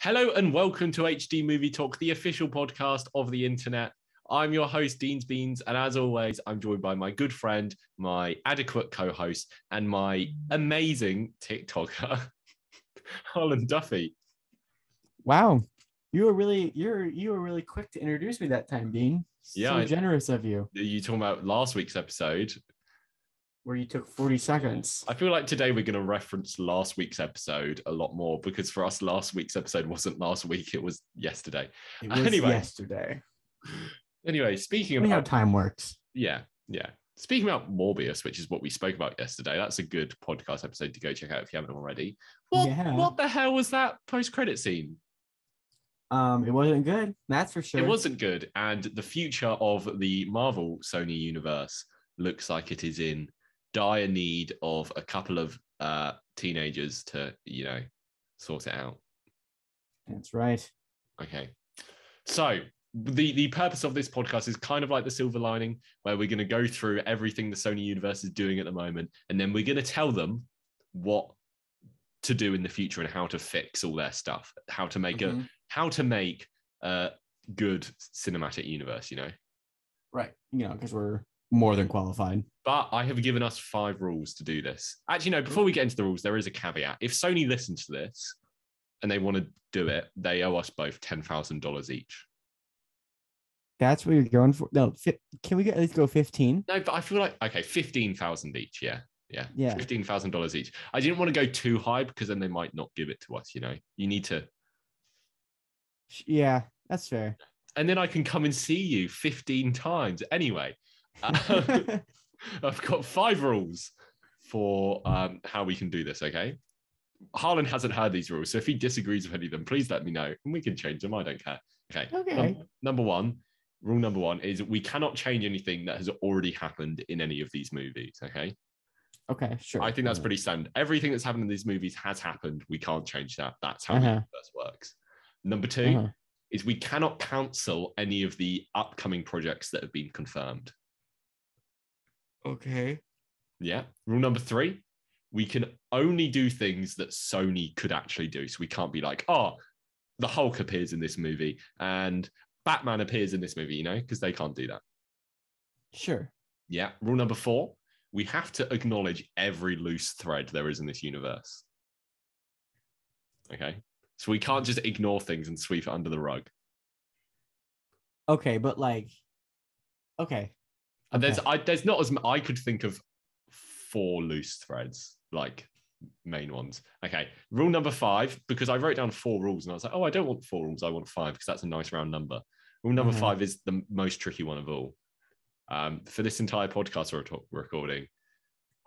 Hello and welcome to HD Movie Talk, the official podcast of the internet. I'm your host, Dean's Beans, and as always, I'm joined by my good friend, my adequate co-host, and my amazing TikToker, Holland Duffy. Wow, you were really quick to introduce me that time, Dean. Yeah, generous of you. You talking about last week's episode? Where you took 40 seconds. I feel like today we're going to reference last week's episode a lot more because for us, last week's episode wasn't last week, it was yesterday. It was yesterday. Anyway, speaking about how time works. Yeah. Speaking about Morbius, which is what we spoke about yesterday, that's a good podcast episode to go check out if you haven't already. What the hell was that post-credit scene? It wasn't good, that's for sure. It wasn't good, and the future of the Marvel Sony universe looks like it is in dire need of a couple of teenagers to, sort it out. That's right. Okay. So the purpose of this podcast is kind of like the silver lining, where we're going to go through everything the Sony universe is doing at the moment, and then we're going to tell them what to do in the future and how to fix all their stuff, how to make a good cinematic universe, Right. Because we're more than qualified. But I have given us 5 rules to do this. Actually, no, before we get into the rules, there is a caveat. If Sony listens to this and they want to do it, they owe us both $10,000 each. That's what you're going for? No, can we at least go 15? No, but I feel like, okay, 15,000 each, yeah. $15,000 each. I didn't want to go too high because then they might not give it to us, You need to... Yeah, that's fair. And then I can come and see you 15 times. Anyway... I've got 5 rules for how we can do this, okay? Harlan hasn't heard these rules, so if he disagrees with any of them, please let me know, and we can change them. I don't care. Okay. Rule number one is we cannot change anything that has already happened in any of these movies, okay? Okay, sure. I think that's pretty standard. Everything that's happened in these movies has happened. We can't change that. That's how the universe works. Number 2 is we cannot cancel any of the upcoming projects that have been confirmed. Okay. Yeah. Rule number 3, we can only do things that Sony could actually do. So we can't be like, the Hulk appears in this movie and Batman appears in this movie, because they can't do that. Sure. Yeah. Rule number 4, we have to acknowledge every loose thread there is in this universe. Okay. So we can't just ignore things and sweep it under the rug. Okay, but okay. And there's not as I could think of 4 loose threads, like main ones. Okay, rule number 5, because I wrote down 4 rules and I was like, I don't want 4 rules, I want 5 because that's a nice round number. Rule number 5 is the most tricky one of all. For this entire podcast recording,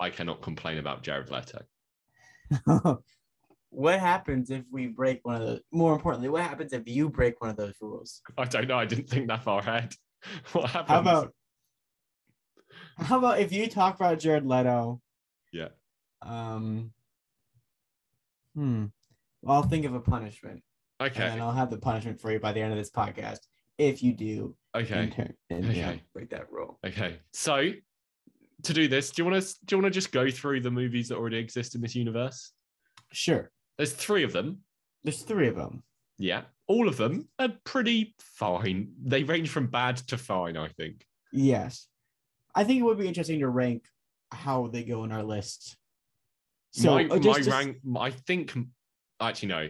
I cannot complain about Jared Leto. What happens if we break one of those? More importantly, what happens if you break one of those rules? I don't know. I didn't think that far ahead. What happens? How about if you talk about Jared Leto? Yeah. Well, I'll think of a punishment. Okay. And I'll have the punishment for you by the end of this podcast if you do. Okay. Break that rule. Okay. So to do this, do you want to just go through the movies that already exist in this universe? Sure. There's 3 of them. Yeah. All of them are pretty fine. They range from bad to fine, I think. Yes. I think it would be interesting to rank how they go in our list. So I think, actually, no.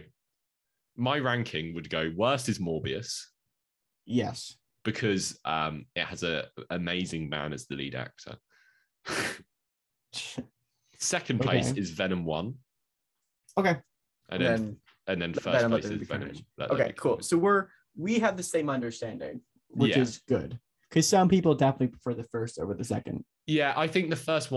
My ranking would go worst is Morbius. Yes. Because it has an amazing man as the lead actor. Second place is Venom 1. Okay. And then first place is Venom. Okay, cool. So we have the same understanding, which is good. Because some people definitely prefer the first over the second. Yeah, I think the first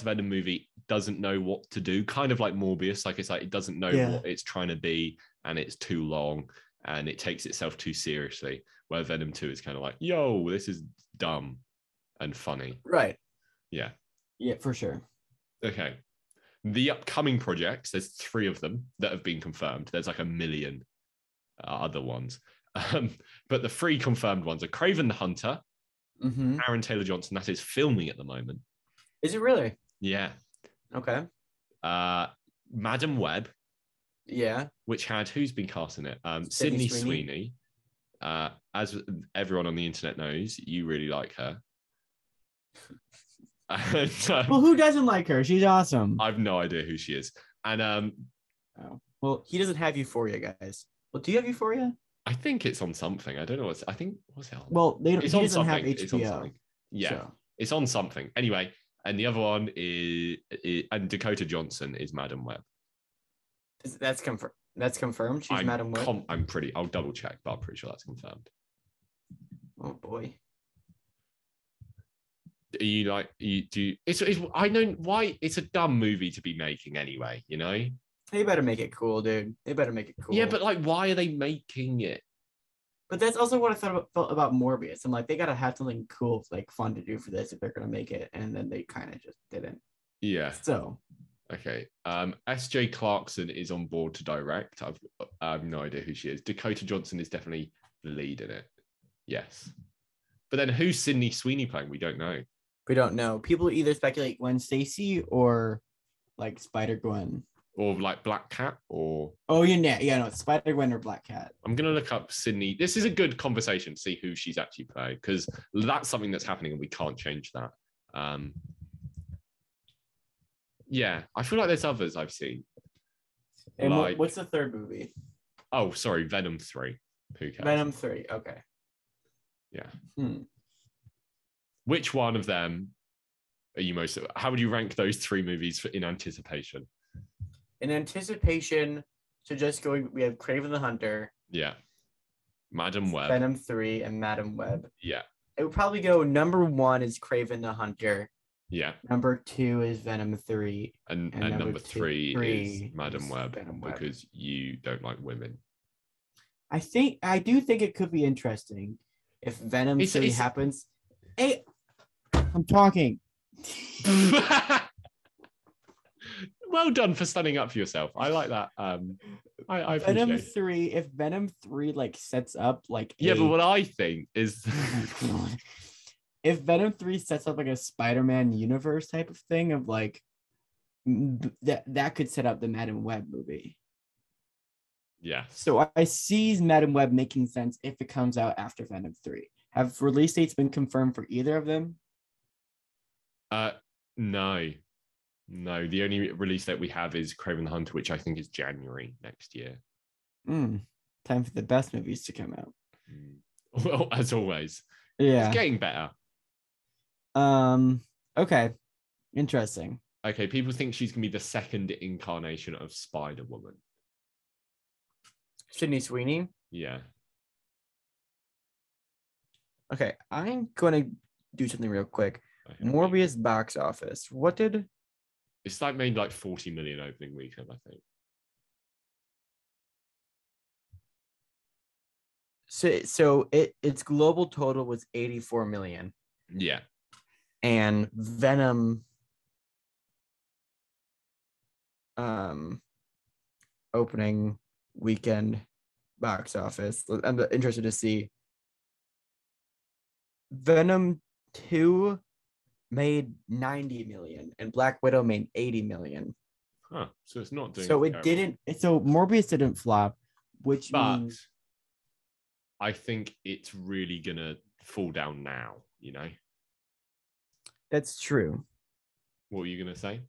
Venom movie doesn't know what to do, kind of like Morbius. Like it doesn't know what it's trying to be, and it's too long, and it takes itself too seriously. Where Venom 2 is kind of like, yo, this is dumb and funny. Right. Yeah. Yeah, for sure. Okay. The upcoming projects, there's 3 of them that have been confirmed. There's like a million other ones. But the 3 confirmed ones are Kraven the Hunter, Aaron Taylor Johnson, that is filming at the moment. Is it really? Yeah. Okay. Madam Web. Yeah. which had who's been cast in it? Sydney Sweeney. As everyone on the internet knows, you really like her. And, well, who doesn't like her? She's awesome. I've no idea who she is. And oh. Well, he doesn't have Euphoria, guys. Well, do you have Euphoria? I think it's on something. I don't know what's it on? Well, he doesn't have something. HBO. It's on something. Yeah, so. It's on something. Anyway, and the other one is and Dakota Johnson is Madam Web. That's confirmed. That's confirmed. She's Madam Web. I'll double check, but I'm pretty sure that's confirmed. Oh boy. I know why it's a dumb movie to be making anyway, you know? They better make it cool, dude. They better make it cool. Yeah, but like, why are they making it? But that's also what I felt about Morbius. I'm like, they gotta have something cool, like fun to do for this if they're gonna make it, and then they kind of just didn't. Yeah. So. Okay. S.J. Clarkson is on board to direct. I have no idea who she is. Dakota Johnson is definitely the lead in it. Yes. But then who's Sydney Sweeney playing? We don't know. We don't know. People either speculate Gwen Stacy or like Spider-Gwen. Or like Black Cat or... Oh, no, Spider-Gwen or Black Cat. I'm going to look up Sydney. This is a good conversation to see who she's actually playing because that's something that's happening and we can't change that. Yeah, I feel like there's others I've seen. And like... what's the third movie? Oh, sorry, Venom 3. Who cares? Venom 3, okay. Yeah. Which one of them are you most... How would you rank those three movies in anticipation? In anticipation, so just going, we have Kraven the Hunter. Yeah. Madam Web. Venom 3 and Madam Web. Yeah. It would probably go number 1 is Kraven the Hunter. Yeah. Number 2 is Venom 3. And number 3 is Madam Web because you don't like women. I do think it could be interesting if Venom 3 happens. Hey, I'm talking. Well done for standing up for yourself. I like that. I appreciate Venom 3. If Venom 3 like sets up like but what I think is if Venom 3 sets up like a Spider-Man universe type of thing of like that could set up the Madam Web movie. Yeah. So I see Madam Web making sense if it comes out after Venom 3. Have release dates been confirmed for either of them? No. No, the only release that we have is Kraven the Hunter, which I think is January next year. Time for the best movies to come out. Well, as always. Yeah. It's getting better. Okay. Interesting. Okay, people think she's going to be the second incarnation of Spider-Woman. Sydney Sweeney? Yeah. Okay, I'm going to do something real quick. Okay. Morbius box office. What did... It's like made like 40 million opening weekend, I think. So its global total was 84 million. Yeah. And Venom opening weekend box office. I'm interested to see. Venom 2 made 90 million and Black Widow made 80 million. Huh. So it's not doing so it didn't. So Morbius didn't flop, which means I think it's really gonna fall down now, you know. That's true. What were you gonna say?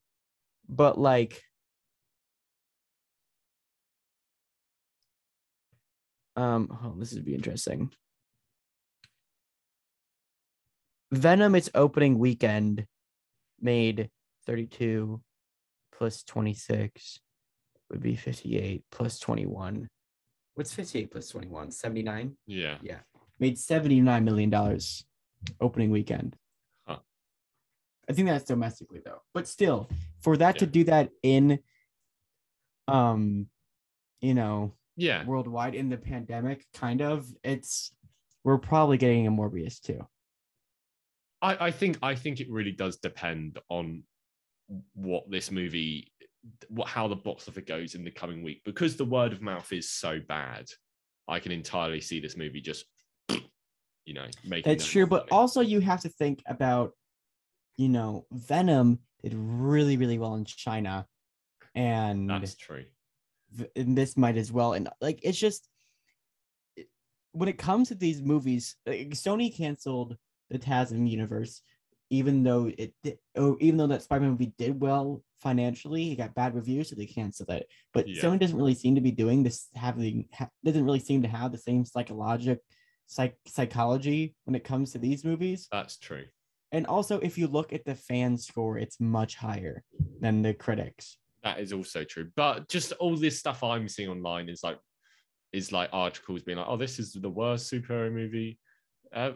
But like this would be interesting. Venom, its opening weekend, made 32 plus 26 would be 58 plus 21. What's 58 plus 21? 79? Yeah. Yeah. Made $79 million opening weekend. Huh. I think that's domestically though. But still, for that to do that in worldwide in the pandemic, kind of, we're probably getting a Morbius too. I think it really does depend on what this movie, how the box office goes in the coming week, because the word of mouth is so bad. I can entirely see this movie just, making. That's true, but also you have to think about, Venom did really, really well in China, and that's true. and this might as well. And like, it's just when it comes to these movies, like, Sony canceled the TASM universe, even though that Spider-Man movie did well financially, it got bad reviews, so they canceled it. But Sony doesn't really seem to be doing this, doesn't really seem to have the same psychology when it comes to these movies. That's true. And also, if you look at the fan score, it's much higher than the critics. That is also true. But just all this stuff I'm seeing online is like articles being like, oh, this is the worst superhero movie,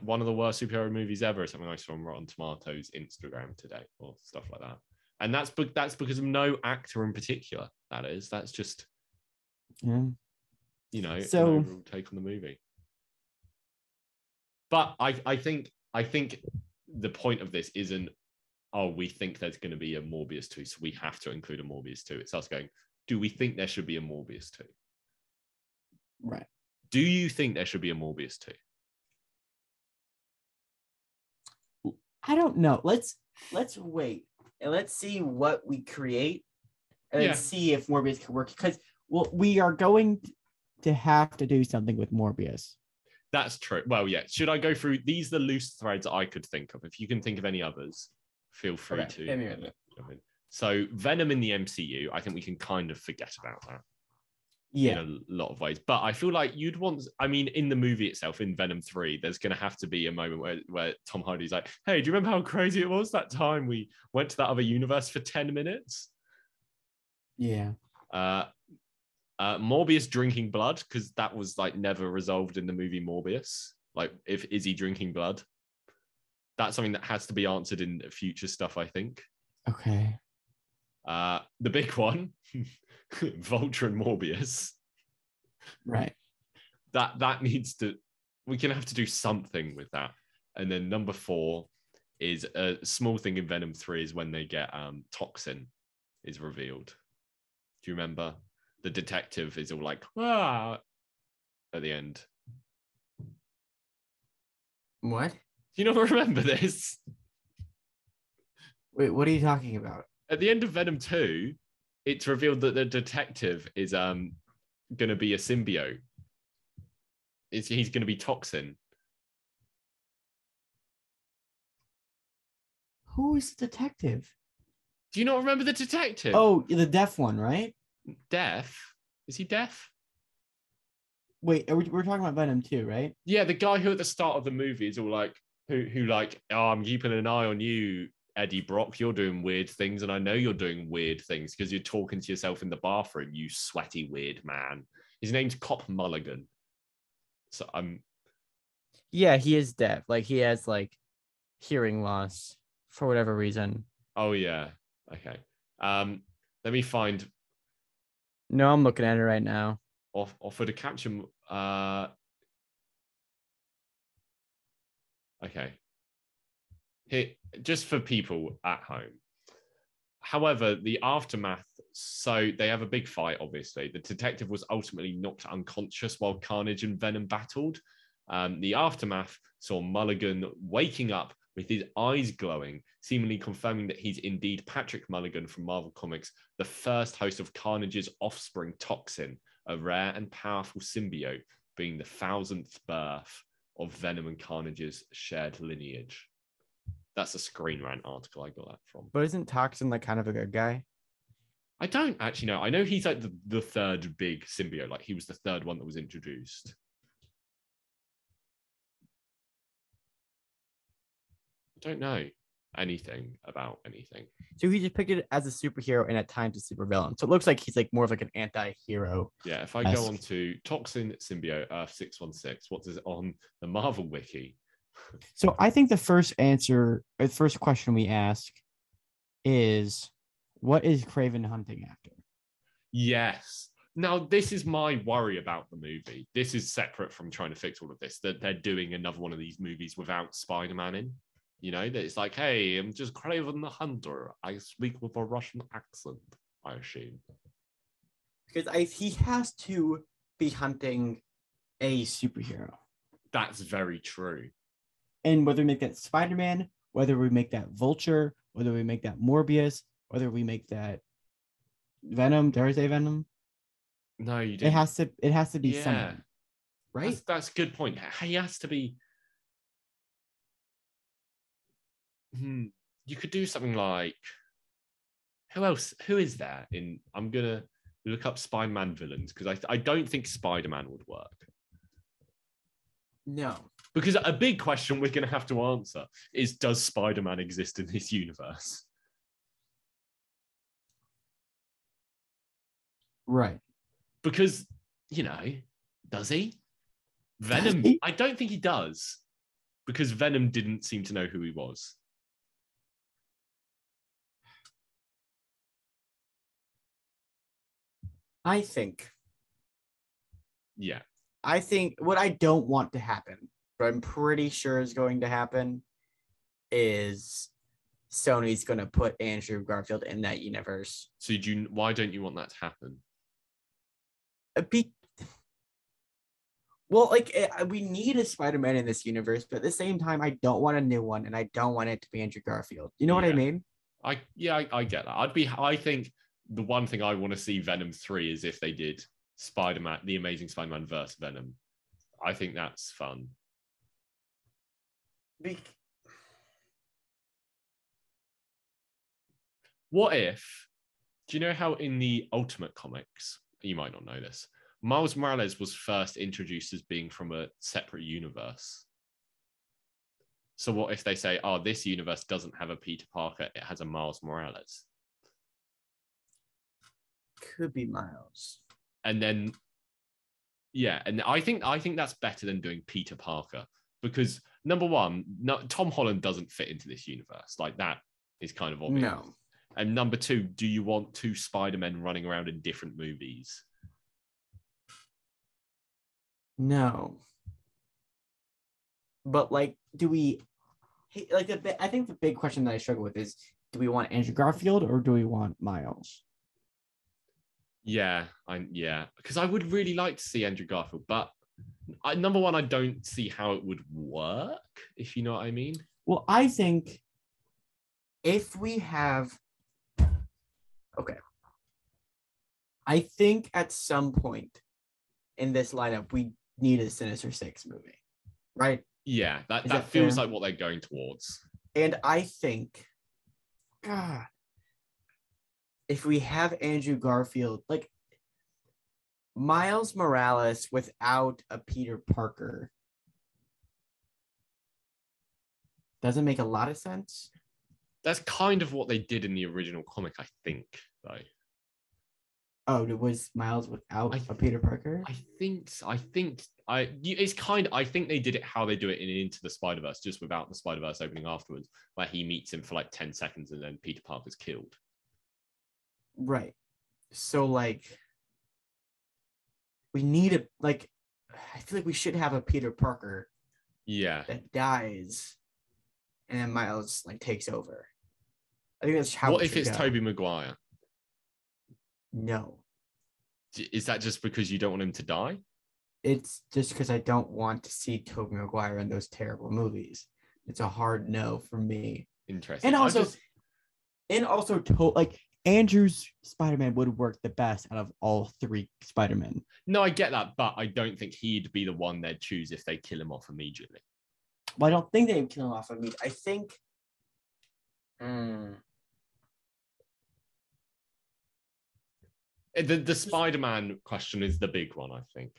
one of the worst superhero movies ever, or something I saw on Rotten Tomatoes Instagram today, or stuff like that. And that's because of no actor in particular. That's just, an overall take on the movie. But I think the point of this isn't, oh, we think there's going to be a Morbius 2, so we have to include a Morbius 2. It's us going, do we think there should be a Morbius 2? Right. Do you think there should be a Morbius 2? I don't know. Let's wait and let's see what we create and see if Morbius can work, because we are going to have to do something with Morbius. That's true. Well, yeah. Should I go through these? The loose threads I could think of. If you can think of any others, feel free to. So Venom in the MCU, I think we can kind of forget about that. Yeah. In a lot of ways. But I feel like in the movie itself, in Venom 3, there's going to have to be a moment where Tom Hardy's like, hey, do you remember how crazy it was that time we went to that other universe for 10 minutes? Yeah. Morbius drinking blood, because that was like never resolved in the movie Morbius. Like, is he drinking blood? That's something that has to be answered in future stuff, I think. Okay. The big one, Vulture and Morbius. Right. That needs to, we're going to have to do something with that. And then number 4 is a small thing in Venom 3 is when they get Toxin is revealed. Do you remember? The detective is all like, at the end. What? Do you not remember this? Wait, what are you talking about? At the end of Venom 2, it's revealed that the detective is going to be a symbiote. He's going to be Toxin. Who is the detective? Do you not remember the detective? Oh, the deaf one, right? Deaf? Is he deaf? Wait, we're talking about Venom 2, right? Yeah, the guy who at the start of the movie is all like, who like, oh, I'm keeping an eye on you, Eddie Brock. You're doing weird things, and I know you're doing weird things because you're talking to yourself in the bathroom, you sweaty weird man. His name's Cop Mulligan. So Yeah, he is deaf. Like, he has like hearing loss for whatever reason. Oh yeah. Okay. Let me find. No, I'm looking at it right now. Offer to capture. Okay. Here, just for people at home. However, the aftermath. So they have a big fight. Obviously, the detective was ultimately knocked unconscious while Carnage and Venom battled. The aftermath saw Mulligan waking up with his eyes glowing, seemingly confirming that he's indeed Patrick Mulligan from Marvel Comics, the first host of Carnage's offspring, Toxin, a rare and powerful symbiote, being the 1000th birth of Venom and Carnage's shared lineage. That's a Screen Rant article I got that from. But isn't Toxin like kind of a good guy? I don't actually know. I know he's like the third big symbiote. Like, he was the third one that was introduced. Don't know anything about anything. So he just picked it as a superhero and at times a supervillain. So it looks like he's like more of like an anti-hero. Yeah, if I go on to Toxin Symbiote Earth 616, what is it on the Marvel Wiki? So I think the first question we ask is, what is Kraven hunting after? Yes. Now, this is my worry about the movie. This is separate from trying to fix all of this, that they're doing another one of these movies without Spider-Man in. You know, that it's like, hey, I'm just Kraven the Hunter. I speak with a Russian accent, I assume. Because he has to be hunting a superhero. That's very true. And whether we make that Spider-Man, whether we make that Vulture, whether we make that Morbius, whether we make that Venom, dare I say Venom? No, you It didn't. has to be someone, right? That's a good point. He has to be. You could do something like, who else? Who is there in? I'm gonna look up Spider-Man villains because I don't think Spider-Man would work. No. Because a big question we're gonna have to answer is, does Spider-Man exist in this universe? Right. Because, does he? Venom, I don't think he does. Because Venom didn't seem to know who he was. I think Yeah. I think what I don't want to happen, but I'm pretty sure is going to happen, is Sony's going to put Andrew Garfield in that universe. So why don't you want that to happen? Well, we need a Spider-Man in this universe, but at the same time, I don't want a new one, and I don't want it to be Andrew Garfield. You know what I mean? I get that. I think the one thing I want to see Venom 3 is if they did Spider-Man, the Amazing Spider-Man versus Venom. I think that's fun. What if, do you know how in the Ultimate Comics, you might not know this, Miles Morales was first introduced as being from a separate universe? So what if they say, this universe doesn't have a Peter Parker, it has a Miles Morales? Could be Miles. And then, and I think that's better than doing Peter Parker, because number one, Tom Holland doesn't fit into this universe. Like, that is kind of obvious. No. And number two, do you want two Spider-Men running around in different movies? No. But do we I think the big question that I struggle with is, do we want Andrew Garfield or do we want Miles? Yeah, because I would really like to see Andrew Garfield, but number one, I don't see how it would work, if you know what I mean. Well, I think if we have, I think at some point in this lineup, we need a Sinister Six movie, right? Yeah, that feels like what they're going towards. And I think, God, if we have Andrew Garfield, Miles Morales without a Peter Parker, doesn't make a lot of sense. That's kind of what they did in the original comic, I think, though. Oh, it was Miles without a Peter Parker? I think so. I think they did it how they do it in Into the Spider-Verse, just without the Spider-Verse opening afterwards, where he meets him for 10 seconds and then Peter Parker's killed. Right. So we need I feel like we should have a Peter Parker that dies and then Miles takes over. I think that's how. What if it's Tobey Maguire? No. Is that just because you don't want him to die? It's just because I don't want to see Tobey Maguire in those terrible movies. It's a hard no for me. Interesting. And also, Andrew's Spider-Man would work the best out of all three Spider-Men. No, I get that, but I don't think he'd be the one they'd choose if they kill him off immediately. Well, I don't think they'd kill him off immediately. I think. The Spider-Man question is the big one, I think.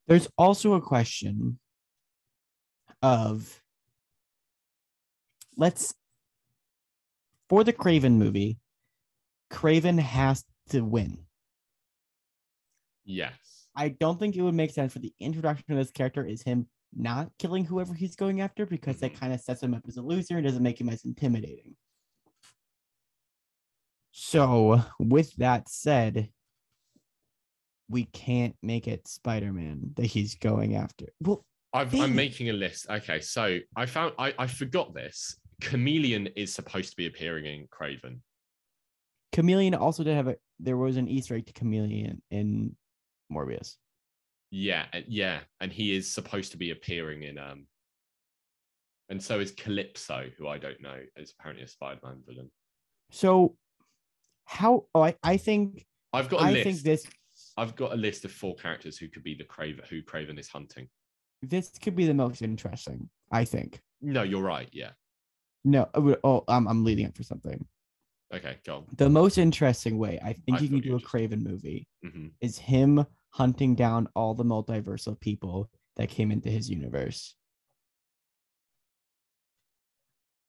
There's also a question of, for the Kraven movie, Kraven has to win. Yes. I don't think it would make sense for the introduction of this character is him not killing whoever he's going after, because that kind of sets him up as a loser and doesn't make him as intimidating. So, with that said, we can't make it Spider-Man that he's going after. Well, I'm making a list. Okay, so I forgot this. Chameleon is supposed to be appearing in Kraven. Chameleon also did there was an Easter egg to Chameleon in Morbius. Yeah, and he is supposed to be appearing in and so is Calypso, who I don't know, is apparently a Spider-Man villain. So I think I've got a list. think this I've got a list of 4 characters who could be who Craven is hunting. This could be the most interesting, I think. No, you're right. Yeah. No, I'm leading up for something. Okay, go on. The most interesting way I think I you can thought you do were a just- Craven movie Mm-hmm. is him hunting down all the multiversal people that came into his universe.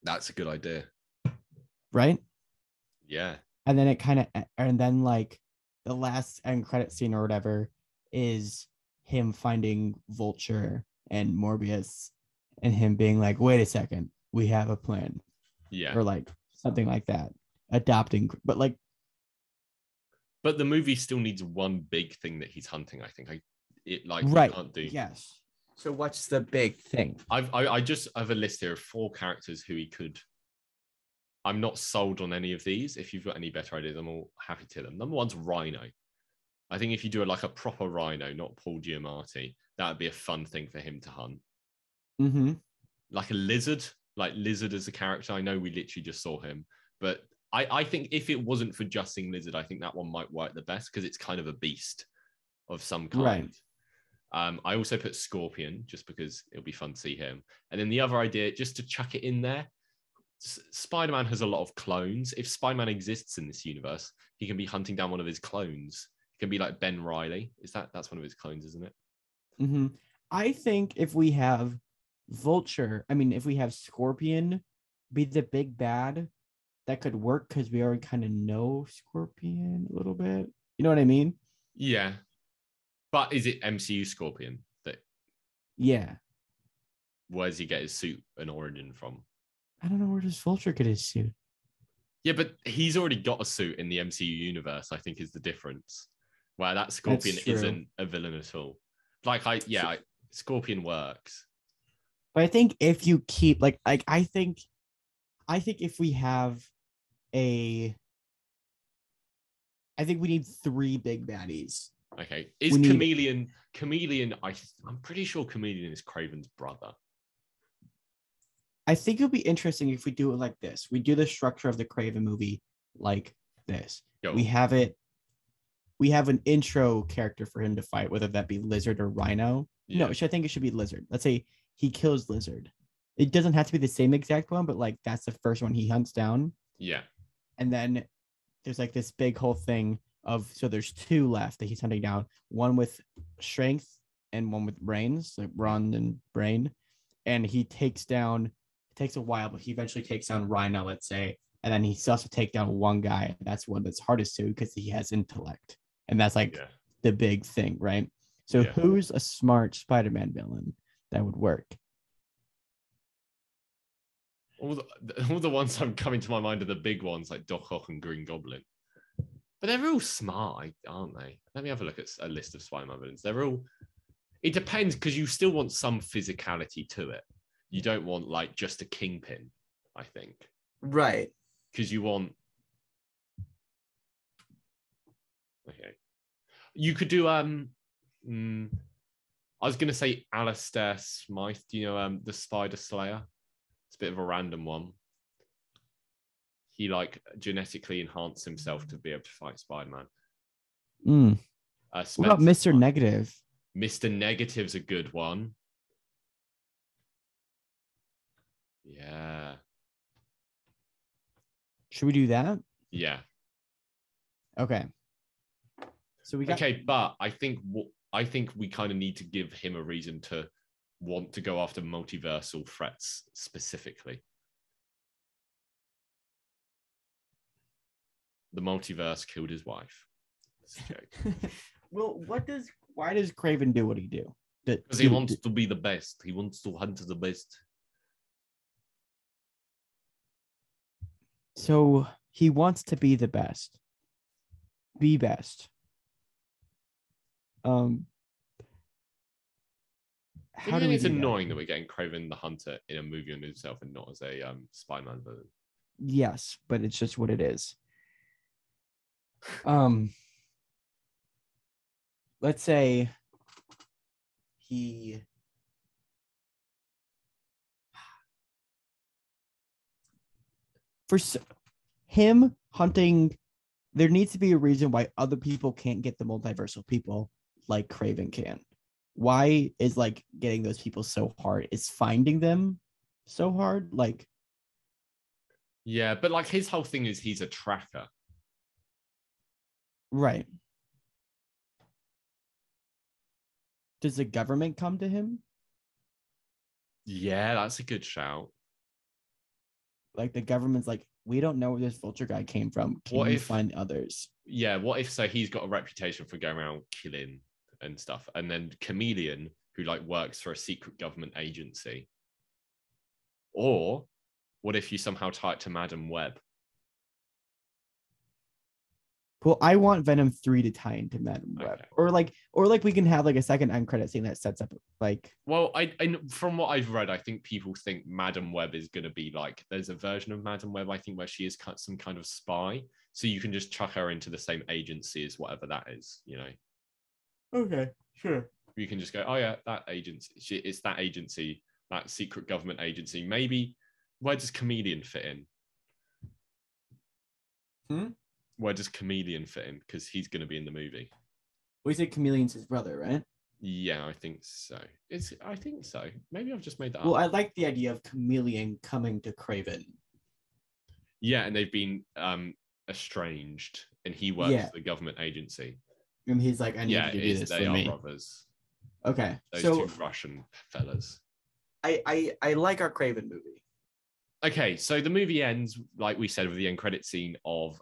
That's a good idea. Right? Yeah. And then and then like the last end credit scene or whatever is him finding Vulture and Morbius and him being like, wait a second, we have a plan. Yeah. Or like something like that. Adopting, but the movie still needs one big thing that he's hunting. I think you can't do. Yes. So what's the big thing? I just have a list here of 4 characters who he could. I'm not sold on any of these. If you've got any better ideas, I'm all happy to hear them. Number 1's Rhino. I think if you do it like a proper Rhino, not Paul Giamatti, that would be a fun thing for him to hunt. Mm-hmm. Like a Lizard, like Lizard as a character. I know we literally just saw him, but I think if it wasn't for just seeing Lizard, I think that one might work the best because it's kind of a beast of some kind. Right. I also put Scorpion just because it'll be fun to see him. And then the other idea, just to chuck it in there, Spider-Man has a lot of clones. If Spider-Man exists in this universe, he can be hunting down one of his clones. He can be like Ben Reilly. That's one of his clones, isn't it? Mm-hmm. I think if we have if we have Scorpion be the big bad, that could work because we already kind of know Scorpion a little bit. You know what I mean? Yeah. But is it MCU Scorpion? Yeah. Where does he get his suit and origin from? I don't know, where does Vulture get his suit? Yeah, but he's already got a suit in the MCU universe, I think is the difference. Where that Scorpion isn't a villain at all. Scorpion works. But I think if you keep I think if we have I think we need 3 big baddies. Okay. Is Chameleon I'm pretty sure Chameleon is Craven's brother. I think it'll be interesting if we do it like this. We do the structure of the Craven movie like this. We have an intro character for him to fight, whether that be Lizard or Rhino. Yeah. No, I think it should be Lizard. Let's say he kills Lizard. It doesn't have to be the same exact one, but like that's the first one he hunts down. Yeah. And then there's like this big whole thing so there's 2 left that he's hunting down. One with strength and one with brains, like Brawn and Brain. And he takes down. It takes a while, but he eventually takes down Rhino, let's say. And then he still has to take down one guy. That's one that's hardest to because he has intellect. And that's the big thing, right? So who's a smart Spider-Man villain that would work? All the ones I'm coming to my mind are the big ones like Doc Ock and Green Goblin. But they're all smart, aren't they? Let me have a look at a list of Spider-Man villains. It depends because you still want some physicality to it. You don't want like just a Kingpin, I think. Right. Because you want. Okay. You could do I was gonna say Alistair Smythe. Do you know the Spider Slayer? It's a bit of a random one. He like genetically enhanced himself to be able to fight Spider-Man. What about Mr. Negative? Mr. Negative's a good one. Yeah. Should we do that? Yeah. Okay. So we got. Okay, but I think we kind of need to give him a reason to want to go after multiversal threats specifically. The multiverse killed his wife. That's a joke. Well, why does Craven do what he do? Because he wants to be the best. He wants to hunt the best. So he wants to be the best. Be best. How do it's annoying that we're getting Craven the Hunter in a movie on himself and not as a Spider-Man villain. Yes, but it's just what it is. Let's say he for him hunting there needs to be a reason why other people can't get the multiversal people like Craven can. Why is like getting those people so hard? Is finding them so hard? Like, yeah, but like his whole thing is he's a tracker. Right. Does the government come to him? Yeah, that's a good shout. Like the government's like, we don't know where this vulture guy came from. Can you find others? Yeah, what if so he's got a reputation for going around killing and stuff, and then Chameleon, who like works for a secret government agency. Or what if you somehow tie it to Madam Web? Well, I want Venom 3 to tie into Madam Web. Okay. Or like we can have like a second end credit scene that sets up like. Well, I from what I've read, I think people think Madam Web is going to be like, there's a version of Madam Web, I think, where she is some kind of spy. So you can just chuck her into the same agency as whatever that is, you know? Okay, sure. You can just go, oh yeah, that agency, it's that agency, that secret government agency. Maybe, where does Chameleon fit in? Where does Chameleon fit in? Because he's going to be in the movie. We said Chameleon's his brother, right? Yeah, I think so. I think so. Maybe I've just made that up. Well, I like the idea of Chameleon coming to Craven. Yeah, and they've been estranged, and he works for the government agency. And he's like, I need you to do this they for are me. Brothers. Okay, Those two Russian fellas. I like our Craven movie. Okay, so the movie ends, like we said, with the end credit scene of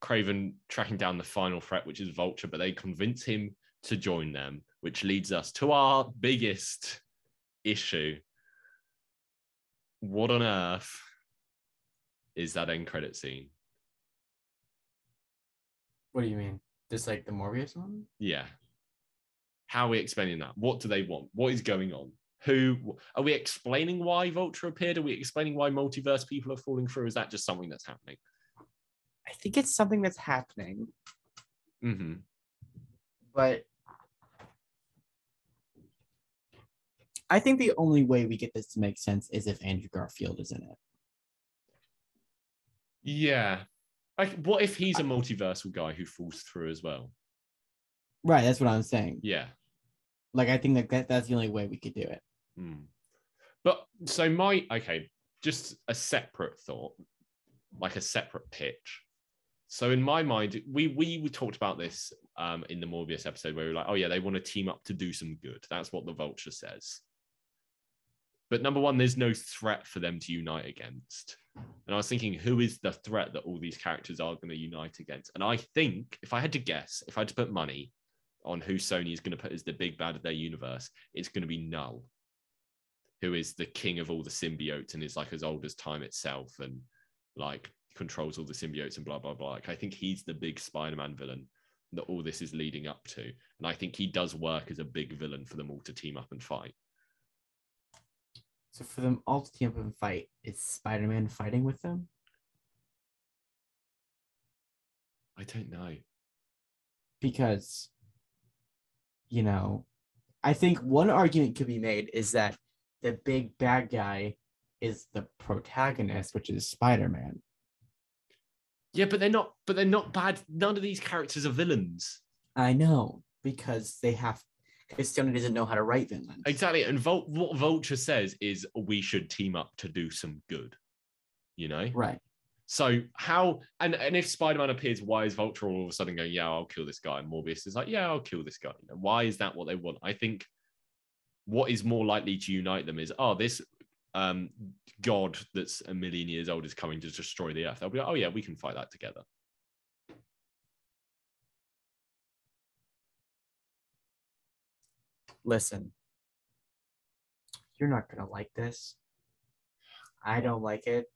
Craven tracking down the final threat, which is Vulture, but they convince him to join them, which leads us to our biggest issue. What on earth is that end credit scene? What do you mean? Just like the Morbius one? Yeah. How are we explaining that? What do they want? What is going on? Who are we explaining why Vulture appeared? Are we explaining why multiverse people are falling through? Is that just something that's happening? I think it's something that's happening. Mm-hmm. But I think the only way we get this to make sense is if Andrew Garfield is in it. Yeah. Like, what if he's a multiversal guy who falls through as well? Right, that's what I'm saying. Yeah. Like, I think that's the only way we could do it. But so just a separate thought, like a separate pitch. So in my mind, we talked about this in the Morbius episode where we were like, oh yeah, they want to team up to do some good. That's what the Vulture says. But number one, there's no threat for them to unite against. And I was thinking, who is the threat that all these characters are going to unite against? And I think, if I had to guess, if I had to put money on who Sony is going to put as the big bad of their universe, it's going to be Null, who is the king of all the symbiotes and is like as old as time itself and like controls all the symbiotes and blah, blah, blah. Like, I think he's the big Spider-Man villain that all this is leading up to. And I think he does work as a big villain for them all to team up and fight. So for them all to team up and fight, is Spider-Man fighting with them? I don't know. Because, you know, I think one argument could be made is that the big bad guy is the protagonist, which is Spider-Man. Yeah, but they're not bad. None of these characters are villains. I know, because Sony doesn't know how to write villains. Exactly. And what Vulture says is we should team up to do some good, you know? Right. So how, and if Spider-Man appears, why is Vulture all of a sudden going, yeah, I'll kill this guy? And Morbius is like, yeah, I'll kill this guy. You know, why is that what they want? I think what is more likely to unite them is, this god that's 1 million years old is coming to destroy the earth. They'll be like, oh yeah, we can fight that together. Listen, you're not going to like this. I don't like it.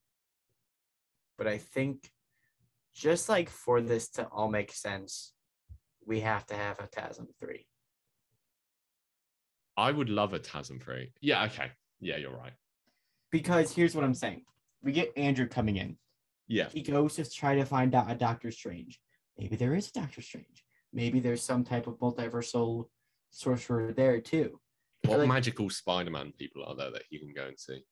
But I think just like for this to all make sense, we have to have a TASM 3. I would love a TASM 3. Yeah, okay. Yeah, you're right. Because here's what I'm saying. We get Andrew coming in. Yeah. He goes to try to find out a Doctor Strange. Maybe there is a Doctor Strange. Maybe there's some type of multiversal sorcerer there too. What magical Spider-Man people are there that you can go and see?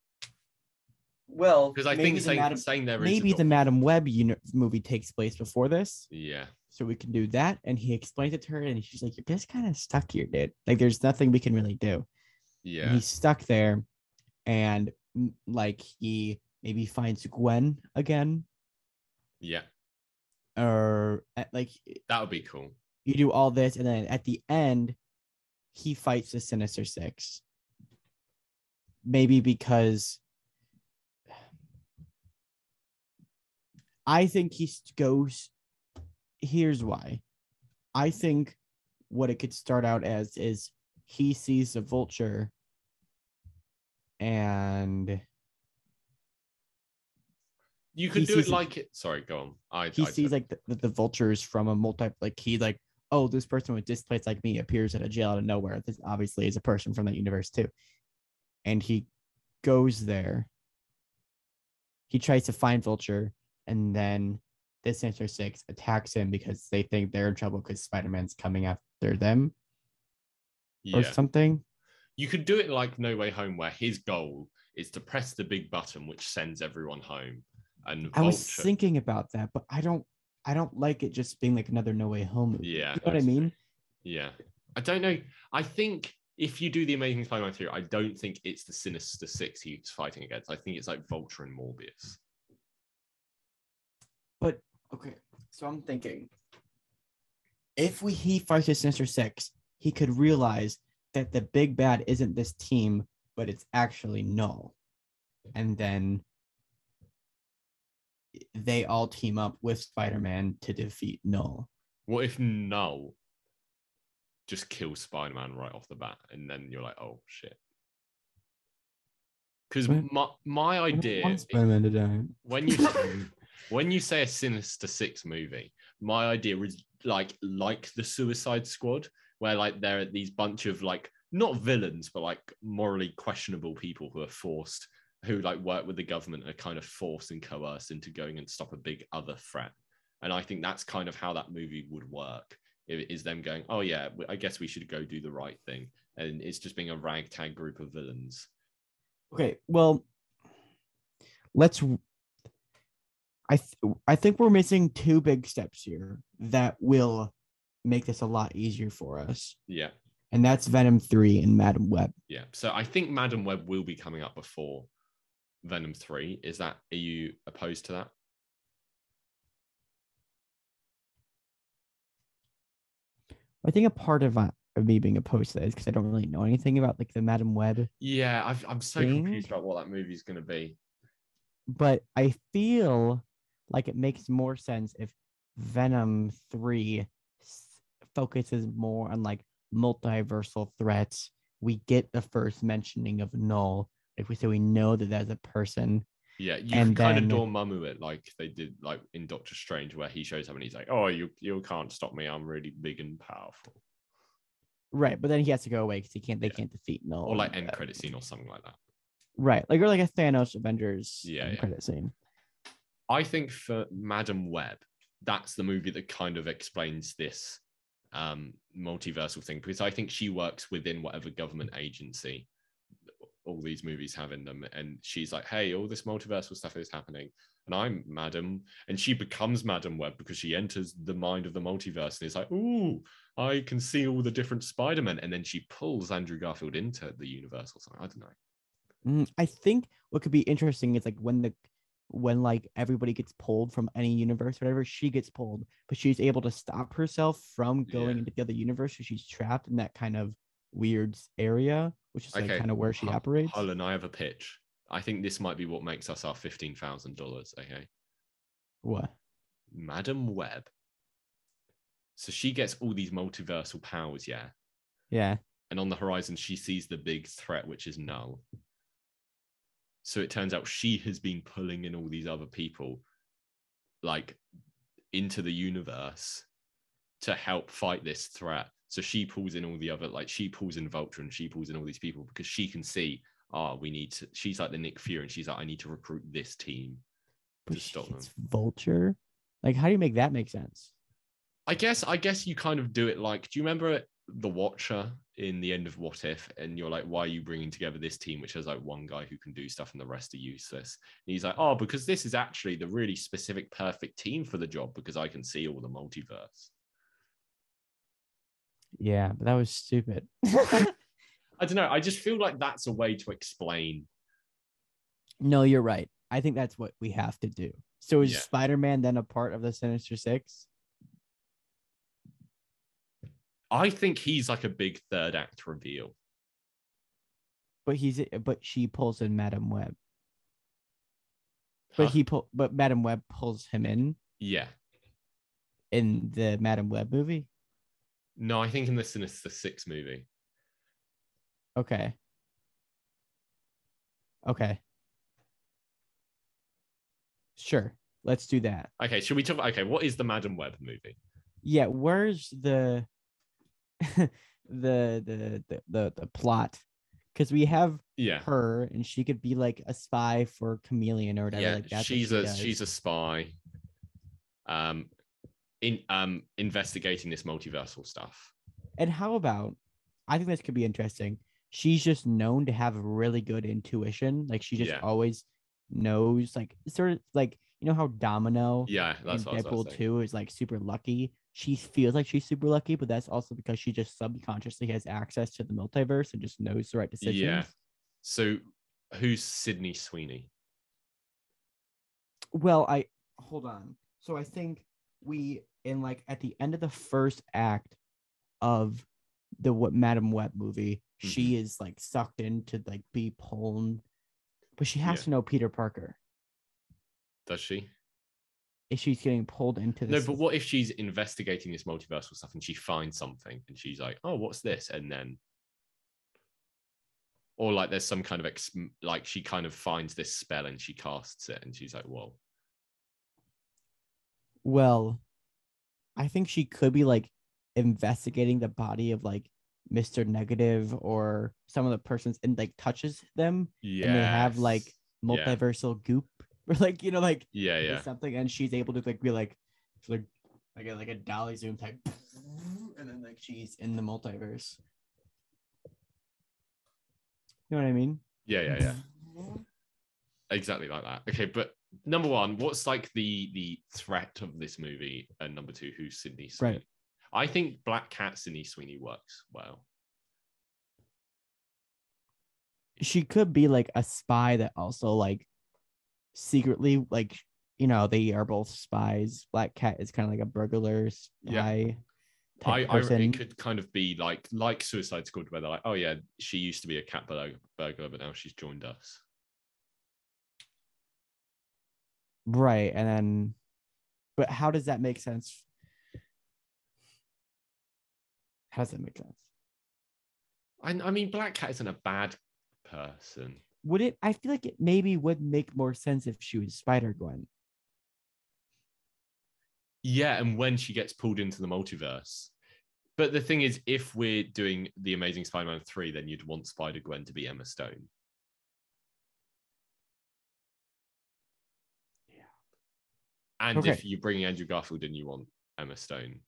Well, because I think saying there is maybe the Madam Web movie takes place before this. Yeah. So we can do that, and he explains it to her, and she's like, "You're just kind of stuck here, dude. Like, there's nothing we can really do." Yeah. And he's stuck there, and like he maybe finds Gwen again. Yeah. Or like that would be cool. You do all this, and then at the end, he fights the Sinister Six. Maybe because I think he goes. Here's why. I think what it could start out as is he sees the Vulture and you could do it like it. Sorry, go on. He sees like the Vultures from a like he like, oh, this person with displaced like me appears at a jail out of nowhere. This obviously is a person from that universe too. And he goes there. He tries to find Vulture, and then the Sinister Six attacks him because they think they're in trouble because Spider-Man's coming after them. Or something. You could do it like No Way Home, where his goal is to press the big button which sends everyone home. And I was thinking about that, but I don't like it just being like another No Way Home movie. Yeah. You know what I mean? Yeah. I don't know. I think if you do the Amazing Spider-Man 3, I don't think it's the Sinister Six he's fighting against. I think it's like Vulture and Morbius. But okay, so I'm thinking, if he fights the Sinister Six, he could realize that the big bad isn't this team, but it's actually Null. And then they all team up with Spider-Man to defeat Null. What if Null just kills Spider-Man right off the bat, and then you're like, oh shit? Because my idea, I want Spider-Man to die. When you say a Sinister Six movie, my idea is like the Suicide Squad, where like there are these bunch of like not villains, but like morally questionable people who are forced, who like work with the government, are kind of forced and coerced into going and stop a big other threat. And I think that's kind of how that movie would work. It is them going, oh yeah, I guess we should go do the right thing. And it's just being a ragtag group of villains. Okay, well, I think we're missing two big steps here that will make this a lot easier for us. Yeah. And that's Venom 3 and Madam Web. Yeah. So I think Madam Web will be coming up before Venom 3. Are you opposed to that? I think a part of me being opposed to that is because I don't really know anything about like the Madam Web. Yeah, I'm so confused about what that movie is going to be. But I feel like it makes more sense if Venom 3 focuses more on like multiversal threats. We get the first mentioning of Null. If we say we know that there's a person. Yeah, you can kind of Dormammu it like they did like in Doctor Strange, where he shows up and he's like, oh, you can't stop me. I'm really big and powerful. Right, but then he has to go away because they can't defeat Null. Or like end credit scene or something like that. Right, or like a Thanos Avengers credit scene. I think for Madam Web, that's the movie that kind of explains this multiversal thing, because I think she works within whatever government agency all these movies have in them, and she's like, hey, all this multiversal stuff is happening, and I'm Madam, and she becomes Madam Web because she enters the mind of the multiverse, and it's like, ooh, I can see all the different Spider-Men, and then she pulls Andrew Garfield into the universe or something. I don't know. I think what could be interesting is like when like everybody gets pulled from any universe, whatever, she gets pulled, but she's able to stop herself from going into the other universe, so she's trapped in that kind of weird area, which is like kind of where she operates. Holland, I have a pitch. I think this might be what makes us our $15,000. Okay. What? Madam Web. So she gets all these multiversal powers, yeah. Yeah. And on the horizon, she sees the big threat, which is Null. So it turns out she has been pulling in all these other people, like, into the universe to help fight this threat. So she pulls in all the other, like, she pulls in Vulture and she pulls in all these people because she can see, we need to, she's like the Nick Fury, and she's like, I need to recruit this team to stop them. Vulture? Like, how do you make that make sense? I guess you kind of do it like, do you remember the Watcher in the end of What If, and you're like, why are you bringing together this team which has like one guy who can do stuff and the rest are useless? And he's like, oh, because this is actually the really specific, perfect team for the job because I can see all the multiverse. Yeah, but that was stupid. I don't know. I just feel like that's a way to explain. No, you're right. I think that's what we have to do. So is Spider-Man then a part of the Sinister Six? I think he's like a big third act reveal. But she pulls in Madam Web. Huh? But Madam Web pulls him in. Yeah. In the Madam Web movie? No, I think in the Sinister Six movie. Okay. Sure. Let's do that. Okay, should we talk? Okay, what is the Madam Web movie? Yeah, where's the the plot? Because we have her, and she could be like a spy for Chameleon or whatever. Yeah, like that's she's a spy. Investigating this multiversal stuff. And how about? I think this could be interesting. She's just known to have really good intuition. Like she just always knows, like sort of like how Domino that's in Deadpool 2 is like super lucky. She feels like she's super lucky, but that's also because she just subconsciously has access to the multiverse and just knows the right decisions. Yeah. So who's Sydney Sweeney? Well, hold on. So I think at the end of the first act of the Madam Web movie, she is like sucked into like be pulled, but she has to know Peter Parker. Does she? If she's getting pulled into this. No, but what if she's investigating this multiversal stuff and she finds something and she's like, oh, what's this? And then, or like there's some kind of like she kind of finds this spell and she casts it and she's like, whoa. Well, I think she could be like investigating the body of like Mr. Negative or some of the persons and like touches them and they have like multiversal goop or like something, and she's able to like be like a dolly zoom type and then like she's in the multiverse. You know what I mean? Yeah. Exactly like that. Okay, but number one, what's like the threat of this movie? And number two, who's Sydney Sweeney? Right. I think Black Cat Sydney Sweeney works well. She could be like a spy that also like secretly like they are both spies. Black Cat is kind of like a burglar spy type person. It could kind of be like Suicide Squad, where they're like, oh yeah, she used to be a cat burglar, but now she's joined us. Right, and then, but how does that make sense? How does that make sense? I mean, Black Cat isn't a bad person. Would it? I feel like it maybe would make more sense if she was Spider-Gwen. Yeah, and when she gets pulled into the multiverse. But the thing is, if we're doing The Amazing Spider-Man 3, then you'd want Spider-Gwen to be Emma Stone. And if you bring Andrew Garfield in, you want Emma Stone.